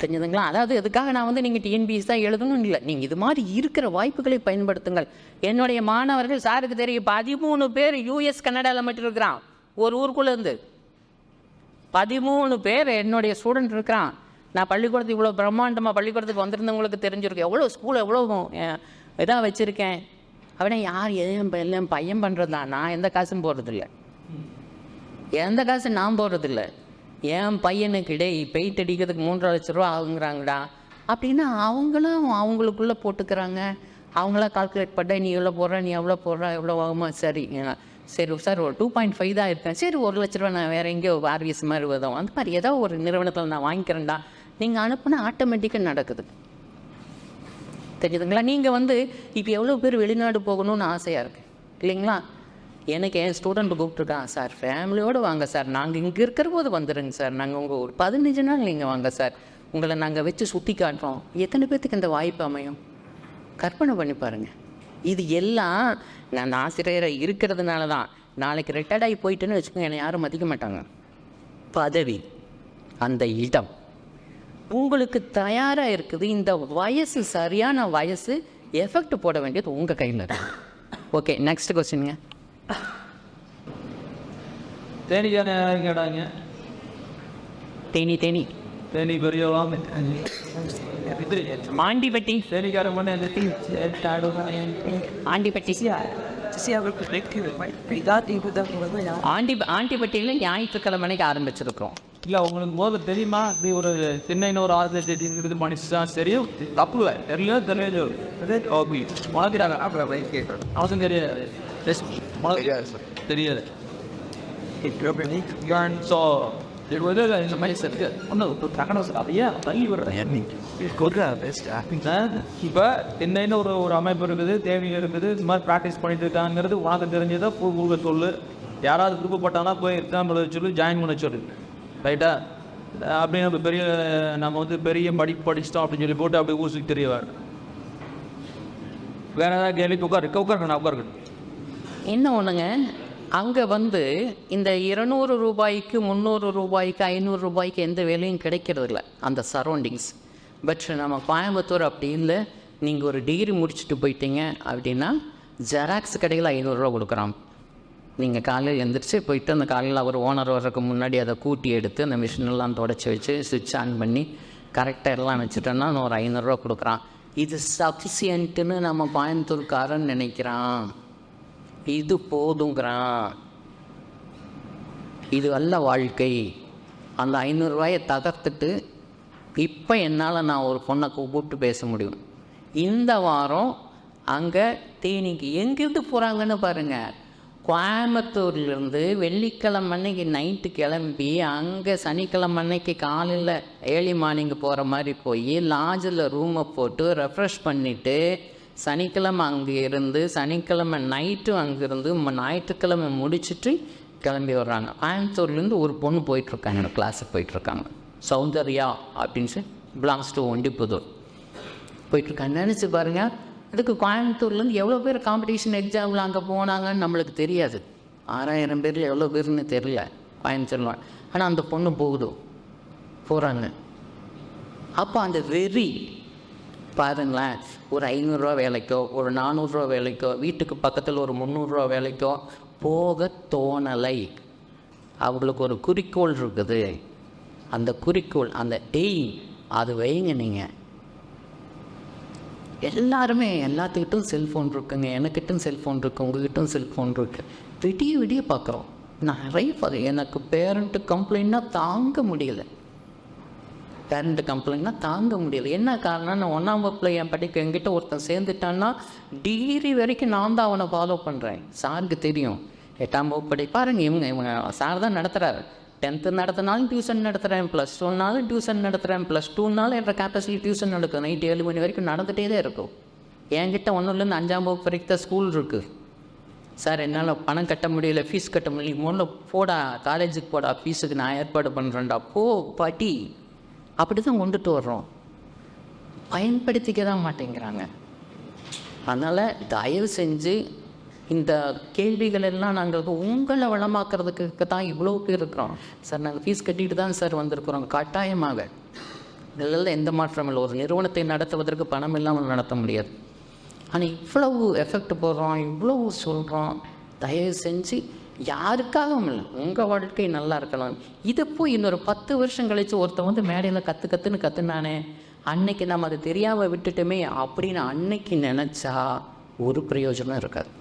தெரிஞ்சதுங்களா? அதாவது எதுக்காக நான் நீங்கள் டிஎன்பிஎஸ் தான் எழுதணும் இல்லை, நீங்கள் இது மாதிரி இருக்கிற வாய்ப்புகளை பயன்படுத்துங்கள். என்னுடைய மாணவர்கள் சாருக்கு தெரியும் 13 பேர் யூஎஸ் கனடாவில் மட்டும் இருக்கிறான், ஒரு ஊருக்குள்ளேருந்து 13 பேர் என்னுடைய ஸ்டூடெண்ட் இருக்கிறான். நான் பள்ளிக்கூடத்துக்கு இவ்வளோ பிரம்மாண்டமாக பள்ளிக்கூடத்துக்கு வந்திருந்தவங்களுக்கு தெரிஞ்சிருக்கேன் எவ்வளோ ஸ்கூல் எவ்வளோ இதாக வச்சுருக்கேன். அவனே யார் என் பையன் பண்ணுறது தான், நான் எந்த காசும் போடுறதில்ல, எந்த காசு நான் போடுறதில்ல. என் பையனுக்கு பெயிண்ட் அடிக்கிறதுக்கு 3.5 லட்ச ரூபா ஆகுங்கிறாங்கடா அப்படின்னா அவங்களும் அவங்களுக்குள்ளே போட்டுக்கிறாங்க. அவங்களாம் கால்குலேட் பண்ண நீ எவ்வளோ போடுற, நீ எவ்வளோ போடுற, எவ்வளோ ஆகுமா, சரி சரி சார் ஒரு 2.5 தான் இருக்கேன், சரி 1 லட்ச ரூபா நான் வேறு எங்கேயோ ஆர்விஎஸ் மாதிரி உதவும் அந்த மாதிரி ஏதோ ஒரு நிறுவனத்தில் நான் வாங்கிக்கிறேன்டா, நீங்கள் அனுப்புனா ஆட்டோமேட்டிக்காக நடக்குது தெரியுதுங்களா? நீங்கள் இப்போ எவ்வளோ பேர் வெளிநாடு போகணும்னு ஆசையாக இருக்குது இல்லைங்களா? எனக்கு என் ஸ்டூடெண்ட் கூப்பிட்ருக்கான், சார் ஃபேமிலியோடு வாங்க சார், நாங்கள் இங்கே இருக்கிற போது வந்துடுங்க சார், நாங்கள் உங்கள் ஒரு 15 நாள் நீங்கள் வாங்க சார், உங்களை நாங்கள் வச்சு சுற்றி காட்டுறோம். எத்தனை பேர்த்துக்கு இந்த வாய்ப்பு அமையும்? கற்பனை பண்ணி பாருங்கள். இது எல்லாம் நான் ஆசிரியராக இருக்கிறதுனால தான். நாளைக்கு ரிட்டையர்ட் ஆகி போயிட்டுன்னு வச்சுக்கோங்க, என்னை யாரும் மதிக்க மாட்டாங்க. பதவி, அந்த இடம் உங்களுக்கு தயாராக இருக்குது. இந்த வயசு சரியான வயசு, எஃபெக்ட் போட வேண்டியது உங்கள் கையில் இருக்கு. Okay, next கொஸ்டின்ங்க. தேனி கேட்டாங்க. தேனி தேனி தேனி பெரியவா ஆண்டிப்பட்டி தேனிக்காரன் ஆண்டிப்பட்டி ஆண்டிப்பட்டியில் ஞாயிற்றுக்கிழமைக்கு ஆரம்பிச்சிருக்கிறோம். இல்லை உங்களுக்கு முதல்ல தெரியுமா இப்படி ஒரு சென்னைன்னு ஒரு ஆர்கனைசேஷன் மனுஷன் தெரியும், தப்பு இல்லை, தெரியாது வளர்க்கிறாங்க அவசரம் தெரியாது. ஸோ இது இந்த மாதிரி இருக்கு ஒன்றும் அதையே தள்ளி விடுறேன். இப்போ சென்னைன்னு ஒரு அமைப்பு இருக்குது, தேவை இருக்குது, இந்த மாதிரி ப்ராக்டிஸ் பண்ணிட்டு இருக்காங்கிறது உனக்கு தெரிஞ்சதை ஊருக்கு சொல்லு. யாராவது விருப்பப்பட்டானா போய் எக்ஸாம்பிள் சொல்லி ஜாயின் பண்ண சொல்லு, ரைட்டா? அப்படி நம்ம பெரிய படிச்சிட்டோம் அப்படின்னு சொல்லி போட்டு அப்படி ஊருக்கு தெரியவார். வேற ஏதாவது கேள்வி உட்காருக்கணும். என்ன ஒன்றுங்க, அங்கே இந்த 200 ரூபாய்க்கு 300 ரூபாய்க்கு 500 ரூபாய்க்கு எந்த வேலையும் கிடைக்கிறது இல்லை அந்த சரௌண்டிங்ஸ். பட் நம்ம கோயம்புத்தூர் அப்படி இல்லை. நீங்கள் ஒரு டிகிரி முடிச்சுட்டு போயிட்டீங்க அப்படின்னா ஜெராக்ஸ் கடையில் 500 ரூபா கொடுக்குறான். நீங்கள் காலையில் எழுந்திரிச்சு போயிட்டு அந்த காலையில் அவர் ஓனர் வர்றதுக்கு முன்னாடி அதை கூட்டி எடுத்து அந்த மிஷினெல்லாம் தொடச்சி வச்சு சுவிட்ச் ஆன் பண்ணி கரெக்டாக எல்லாம் வச்சுட்டோன்னா ஒரு 500 ரூபா கொடுக்குறான். இது சஃபிஷியன்ட்டுன்னு நம்ம கோயம்புத்தூர்காரன் நினைக்கிறான், இது போதுங்கிறான். இது அல்ல வாழ்க்கை. அந்த 500 ரூபாயை தகர்த்துட்டு இப்போ என்னால் நான் ஒரு பொண்ணை கூப்பிட்டு பேச முடியும். இந்த வாரம் அங்கே தேனிக்கு எங்கேருந்து போகிறாங்கன்னு பாருங்கள். கோயம்புத்தூர்லேருந்து வெள்ளிக்கிழமை அன்னைக்கு நைட்டு கிளம்பி அங்கே சனிக்கிழமை அன்னைக்கு காலையில் ஏர்லி மார்னிங் போகிற மாதிரி போய் லாட்ஜில் ரூமை போட்டு ரெஃப்ரெஷ் பண்ணிவிட்டு சனிக்கிழமை அங்கே இருந்து சனிக்கிழமை நைட்டும் அங்கேருந்து ஞாயிற்றுக்கிழமை முடிச்சுட்டு கிளம்பி வர்றாங்க. கோயம்புத்தூர்லேருந்து ஒரு பொண்ணு போயிட்டுருக்காங்க, கிளாஸுக்கு போயிட்டுருக்காங்க. சௌந்தர்யா அப்படின்னு சொல்லி பிலாங்ஸ் டு ஒண்டிப்புதூர் போயிட்டுருக்காங்க. நினச்சி பாருங்கள், அதுக்கு கோயம்புத்தூர்லேருந்து எவ்வளோ பேர் காம்படிஷன் எக்ஸாமில் அங்கே போனாங்கன்னு நம்மளுக்கு தெரியாது. 6000 பேரில் எவ்வளோ பேருன்னு தெரியல கோயம்புத்தூர்ல. ஆனால் அந்த பொண்ணு போகிறாங்க. அப்போ அந்த வெறி பாருங்களேன், ஒரு 500 வேலைக்கோ ஒரு 400 வேலைக்கோ வீட்டுக்கு பக்கத்தில் ஒரு 300 வேலைக்கோ போக தோணலை. அவங்களுக்கு ஒரு குறிக்கோள் இருக்குது. அந்த குறிக்கோள், அந்த எய்ம், அது வைங்க. நீங்கள் எல்லாருமே எல்லாத்துக்கிட்டும் செல்ஃபோன் இருக்குங்க, எனக்கிட்டும் செல்ஃபோன் இருக்குது, உங்ககிட்டும் செல்ஃபோன் இருக்குது. விடிய பார்க்குறோம். நான் நிறைய எனக்கு பேரண்ட்டு கம்ப்ளைண்ட்னா தாங்க முடியலை. தாங்க முடியலை. என்ன காரணம்? நான் 1ஆம் வகுப்பில் என் படிக்க என்கிட்ட ஒருத்தன் சேர்ந்துட்டான்னா டிகிரி வரைக்கும் நான் தான் அவனை ஃபாலோ பண்ணுறேன். சாருக்கு தெரியும் 8ஆம் வகுப்பு பாருங்க, இவங்க சார் தான் நடத்துகிறாரு. 10th நடத்தினாலும் டியூஷன் நடத்துகிறேன், +1னாலும் டியூஷன் நடத்துகிறேன், +2னாலும் என்ற கேப்பசிட்டி டியூஷன் நடக்கும். நைட்டு 7 மணி வரைக்கும் நடந்துகிட்டே தான் இருக்கும். என்கிட்ட 1லேருந்து 5ஆம் வகுப்பு வரைக்கும் தான் ஸ்கூல் இருக்குது. சார் என்னால் பணம் கட்ட முடியல, ஃபீஸ் கட்ட முடியல. முதல்ல போடா, காலேஜுக்கு போடா, ஃபீஸுக்கு நான் ஏற்பாடு பண்ணுறேன்டா, போ பாட்டி. அப்படி தான் கொண்டுட்டு வர்றோம். பயன்படுத்திக்க தான் மாட்டேங்கிறாங்க. அதனால் தயவு செஞ்சு இந்த கேள்விகள் எல்லாம் நாங்கள் உங்களை வளமாக்குறதுக்கு தான் இவ்வளோ பேர் இருக்கிறோம். சார் நாங்கள் ஃபீஸ் கட்டிட்டு தான் சார் வந்திருக்கிறோம். கட்டாயமாக இதில் எந்த மாற்றம் இல்லை. ஒரு நிறுவனத்தை நடத்துவதற்கு பணம் இல்லாமல் நடத்த முடியாது. ஆனால் இவ்வளவு எஃபெக்ட் போடுறோம், இவ்வளவு சொல்கிறோம். தயவு செஞ்சு யாருக்காகவும் இல்லை, உங்கள் வாழ்க்கை நல்லா இருக்கணும். இதை போய் இன்னொரு 10 வருஷம் கழித்து ஒருத்தன் மேடையில் கற்றுனானே, அன்னைக்கு நம்ம அதை தெரியாமல் விட்டுட்டோமே அப்படின்னு அன்னைக்கு நினச்சா ஒரு பிரயோஜனம் இருக்காது.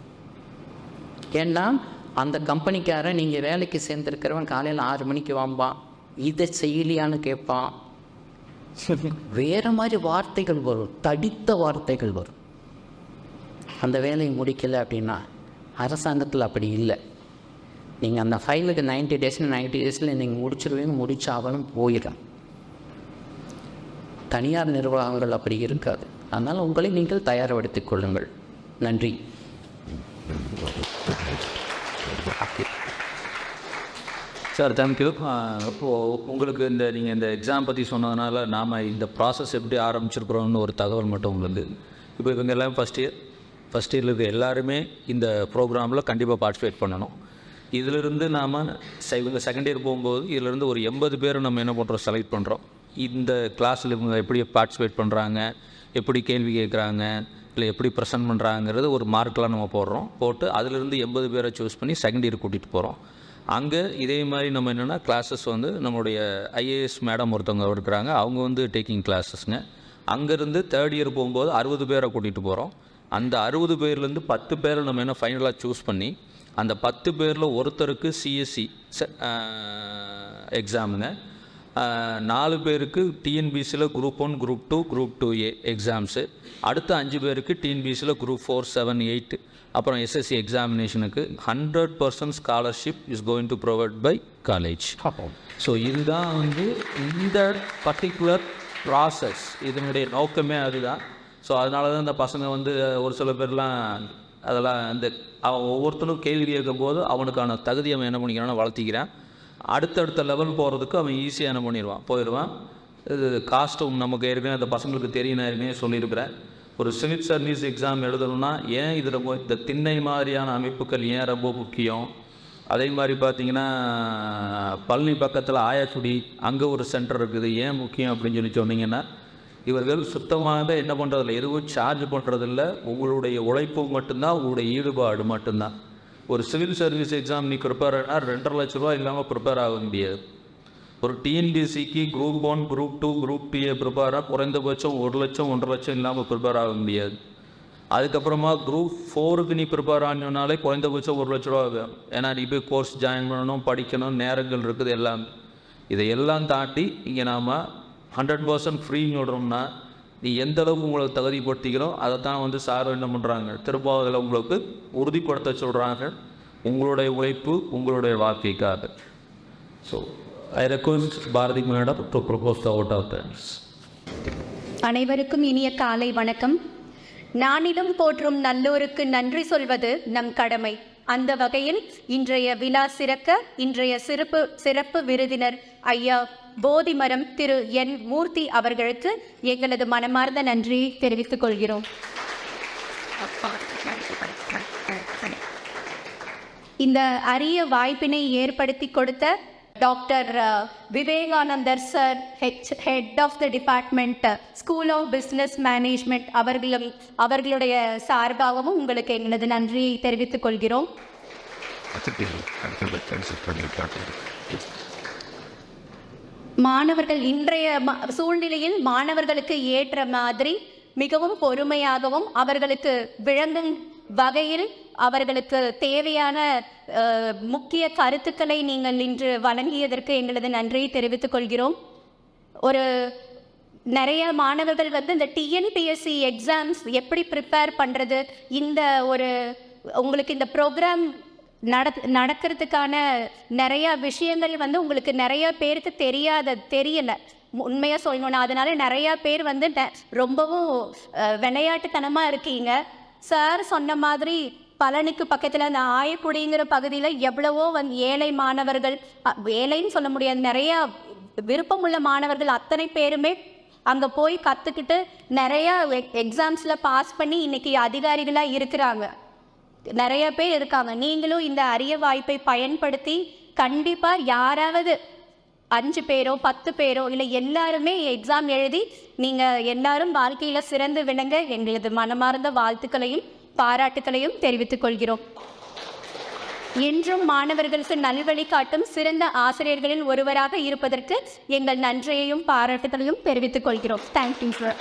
ஏன்னா அந்த கம்பெனிக்காரன் நீங்கள் வேலைக்கு சேர்ந்துருக்கிறவன் காலையில் 6 மணிக்கு வாம்பான், இதை செய்யலையான்னு கேட்பான். வேறு மாதிரி வார்த்தைகள் வரும், தடித்த வார்த்தைகள் வரும். அந்த வேலையை முடிக்கலை அப்படின்னா அரசாங்கத்தில் அப்படி இல்லை. நீங்கள் அந்த ஃபைலுக்கு 90 டேஸில் நீங்கள் முடிச்சிருவீங்க, முடிச்சாகணும், போயிடும். தனியார் நிர்வாகங்கள் அப்படி இருக்காது. அதனால் உங்களை நீங்கள் தயார்படுத்திக் கொள்ளுங்கள். நன்றி. Sir thank you. இப்போது உங்களுக்கு நீங்கள் இந்த எக்ஸாம் பற்றி சொன்னதுனால நாம் இந்த ப்ராசஸ் எப்படி ஆரம்பிச்சிருக்கிறோம்னு ஒரு தகவல் மட்டும் உங்களுக்கு. இப்போ இவங்க எல்லாம் ஃபஸ்ட் இயரில் இருக்க எல்லாருமே இந்த ப்ரோக்ராமில் கண்டிப்பாக பார்ட்டிசிபேட் பண்ணணும். இதிலிருந்து நாம் இவங்க செகண்ட் இயர் போகும்போது இதிலிருந்து ஒரு 80 பேர் நம்ம என்ன பண்ணுறோம், செலக்ட் பண்ணுறோம். இந்த கிளாஸில் இவங்க எப்படி பார்ட்டிசிபேட் பண்ணுறாங்க, எப்படி கேள்வி கேட்குறாங்க, இல்லை எப்படி ப்ரெசென்ட் பண்ணுறாங்கிறது ஒரு மார்க்கெலாம் நம்ம போட்டு அதிலிருந்து 80 பேரை சூஸ் பண்ணி செகண்ட் இயர் கூட்டிகிட்டு போகிறோம். அங்கே இதே மாதிரி நம்ம என்னென்னா கிளாஸஸ் நம்மளுடைய ஐஏஎஸ் மேடம் ஒருத்தவங்க இருக்கிறாங்க, அவங்க டேக்கிங் கிளாஸஸ்ங்க. அங்கேருந்து தேர்ட் இயர் போகும்போது 60 பேரை கூட்டிகிட்டு போகிறோம். அந்த 60 பேர்லேருந்து 10 பேரை நம்ம என்ன ஃபைனலாக சூஸ் பண்ணி அந்த 10 பேரில் ஒருத்தருக்கு சிஎஸ்சி எக்ஸாமுங்க, 4 பேருக்கு டிஎன்பிசியில் group 1, group 2, group 2A exams, அடுத்த 5 பேருக்கு டிஎன்பிசியில் குரூப் 4, 7, 8, அப்புறம் எஸ்எஸ்சி எக்ஸாமினேஷனுக்கு 100% scholarship is going to provide by college. So இதுதான் இந்த பர்டிகுலர் ப்ராசஸ், இதனுடைய நோக்கமே அதுதான். ஸோ அதனால தான் இந்த பசங்க ஒரு சில பேர்லாம் அதெல்லாம் அவன் ஒவ்வொருத்தரும் கேள்வி கேட்கும்போது அவனுக்கான தகுதி அவன் என்ன பண்ணிக்கிறான்னு வளர்த்திக்கிறான். அடுத்தடுத்த லெவல் போகிறதுக்கு அவன் ஈஸியாக என்ன போயிடுவான். இது காஸ்ட்டும் நமக்கு ஏற்கனவே அந்த பசங்களுக்கு தெரியும், நான் ஏற்கனவே சொல்லியிருக்கிறேன். ஒரு சிவில் சர்வீஸ் எக்ஸாம் எழுதணும்னா ஏன் இது ரொம்ப இந்த திண்ணை மாதிரியான அமைப்புகள் ஏன் ரொம்ப முக்கியம். அதே மாதிரி பார்த்திங்கன்னா பழனி பக்கத்தில் ஆயக்குடி அங்கே ஒரு சென்டர் இருக்குது, ஏன் முக்கியம் அப்படின்னு சொன்னீங்கன்னா, இவர்கள் சுத்தமாக என்ன பண்ணுறதில்ல, எதுவும் சார்ஜ் பண்ணுறதில்ல. உங்களுடைய உழைப்பு மட்டும்தான், உங்களுடைய ஈடுபாடு மட்டும்தான். ஒரு சிவில் சர்வீஸ் எக்ஸாம் நீ ப்ரிப்பேர் ஆனால் 2.5 லட்ச ரூபா இல்லாமல் ப்ரிப்பேர் ஆக முடியாது. ஒரு டிஎன்பிசிக்கு குரூப் 1, குரூப் 2, குரூப் 2A ப்ரிப்பேராக குறைந்தபட்சம் 1 லட்சம் 1.5 லட்சம் இல்லாமல் ப்ரிப்பேர் ஆக முடியாது. அதுக்கப்புறமா குரூப் 4க்கு நீ ப்ரிப்பேர் ஆனாலே குறைந்தபட்சம் 1 லட்ச ரூபா ஆகும். ஏன்னா நீ போய் கோர்ஸ் ஜாயின் பண்ணணும், படிக்கணும், நேரங்கள் இருக்குது எல்லாமே. இதையெல்லாம் தாண்டி இங்கே நாம் 100% ஃப்ரீன்னு விடுறோம்னா நீ எந்த அளவுக்கு உங்களுக்கு தகுதிப்படுத்திக்கிறோம் அதை தான் சார் என்ன பண்ணுறாங்க, திரும்ப அதில் உங்களுக்கு உறுதிப்படுத்த சொல்கிறாங்க. உங்களுடைய உழைப்பு உங்களுடைய வாழ்க்கைக்காக. So I request Bharathi madam to propose the vote of thanks. அனைவருக்கும் இனிய காலை வணக்கம். நானிலும் போற்றும் நல்லோருக்கு நன்றி சொல்வது நம் கடமை. அந்த வகையில் இன்றைய விழா சிறக்க இன்றைய சிறப்பு விருதினர் ஐயா போதிமரம் திரு என் மூர்த்தி அவர்களுக்கு எங்களது மனமார்ந்த நன்றியை தெரிவித்துக் கொள்கிறோம். இந்த அரிய வாய்ப்பினை ஏற்படுத்தி கொடுத்த doctor Vivekanandar sir, head of the department school of business management அவர்களுடைய சார்பாகவும் உங்களுக்கு எங்களது நன்றியை தெரிவித்துக் கொள்கிறோம். மாணவர்கள் இன்றைய சூழ்நிலையில் மாணவர்களுக்கு ஏற்ற மாதிரி மிகவும் பொறுமையாகவும் அவர்களுக்கு விளங்கும் வகையில் அவர்களுக்கு தேவையான முக்கிய கருத்துக்களை நீங்கள் இன்று வழங்கியதற்கு எங்களது நன்றியை தெரிவித்துக் கொள்கிறோம். நிறைய மாணவர்கள் இந்த டிஎன்பிஎஸ்சி எக்ஸாம்ஸ் எப்படி ப்ரிப்பேர் பண்ணுறது, உங்களுக்கு இந்த ப்ரோக்ராம் நடக்கிறதுக்கான நிறையா விஷயங்கள் உங்களுக்கு நிறையா பேருக்கு தெரியலை உண்மையாக சொல்லணும்னா. அதனால நிறையா பேர் ரொம்பவும் விளையாட்டுத்தனமாக இருக்கீங்க. சார் சொன்ன மாதிரி பழனிக்கு பக்கத்தில் அந்த ஆயக்குடிங்கிற பகுதியில் எவ்வளவோ ஏழை மாணவர்கள், ஏழைன்னு சொல்ல முடியாது, நிறையா விருப்பமுள்ள மாணவர்கள் அத்தனை பேருமே அங்கே போய் கற்றுக்கிட்டு நிறையா எக்ஸாம்ஸில் பாஸ் பண்ணி இன்றைக்கி அதிகாரிகளாக இருக்கிறாங்க. நிறைய பேர் இருக்காங்க. நீங்களும் இந்த அரிய வாய்ப்பை பயன்படுத்தி கண்டிப்பாக யாராவது 5 பேரோ 10 பேரோ இல்லை எல்லாருமே எக்ஸாம் எழுதி நீங்கள் எல்லாரும் வாழ்க்கையில் சிறந்து விளங்க எங்களது மனமார்ந்த வாழ்த்துக்களையும் பாராட்டுக்களையும் தெரிவித்துக் கொள்கிறோம். என்றும் மாணவர்களுக்கு நல்வழி காட்டும் சிறந்த ஆசிரியர்களில் ஒருவராக இருப்பதற்கு எங்கள் நன்றியையும் பாராட்டுகளையும் தெரிவித்துக் கொள்கிறோம். Thank you sir.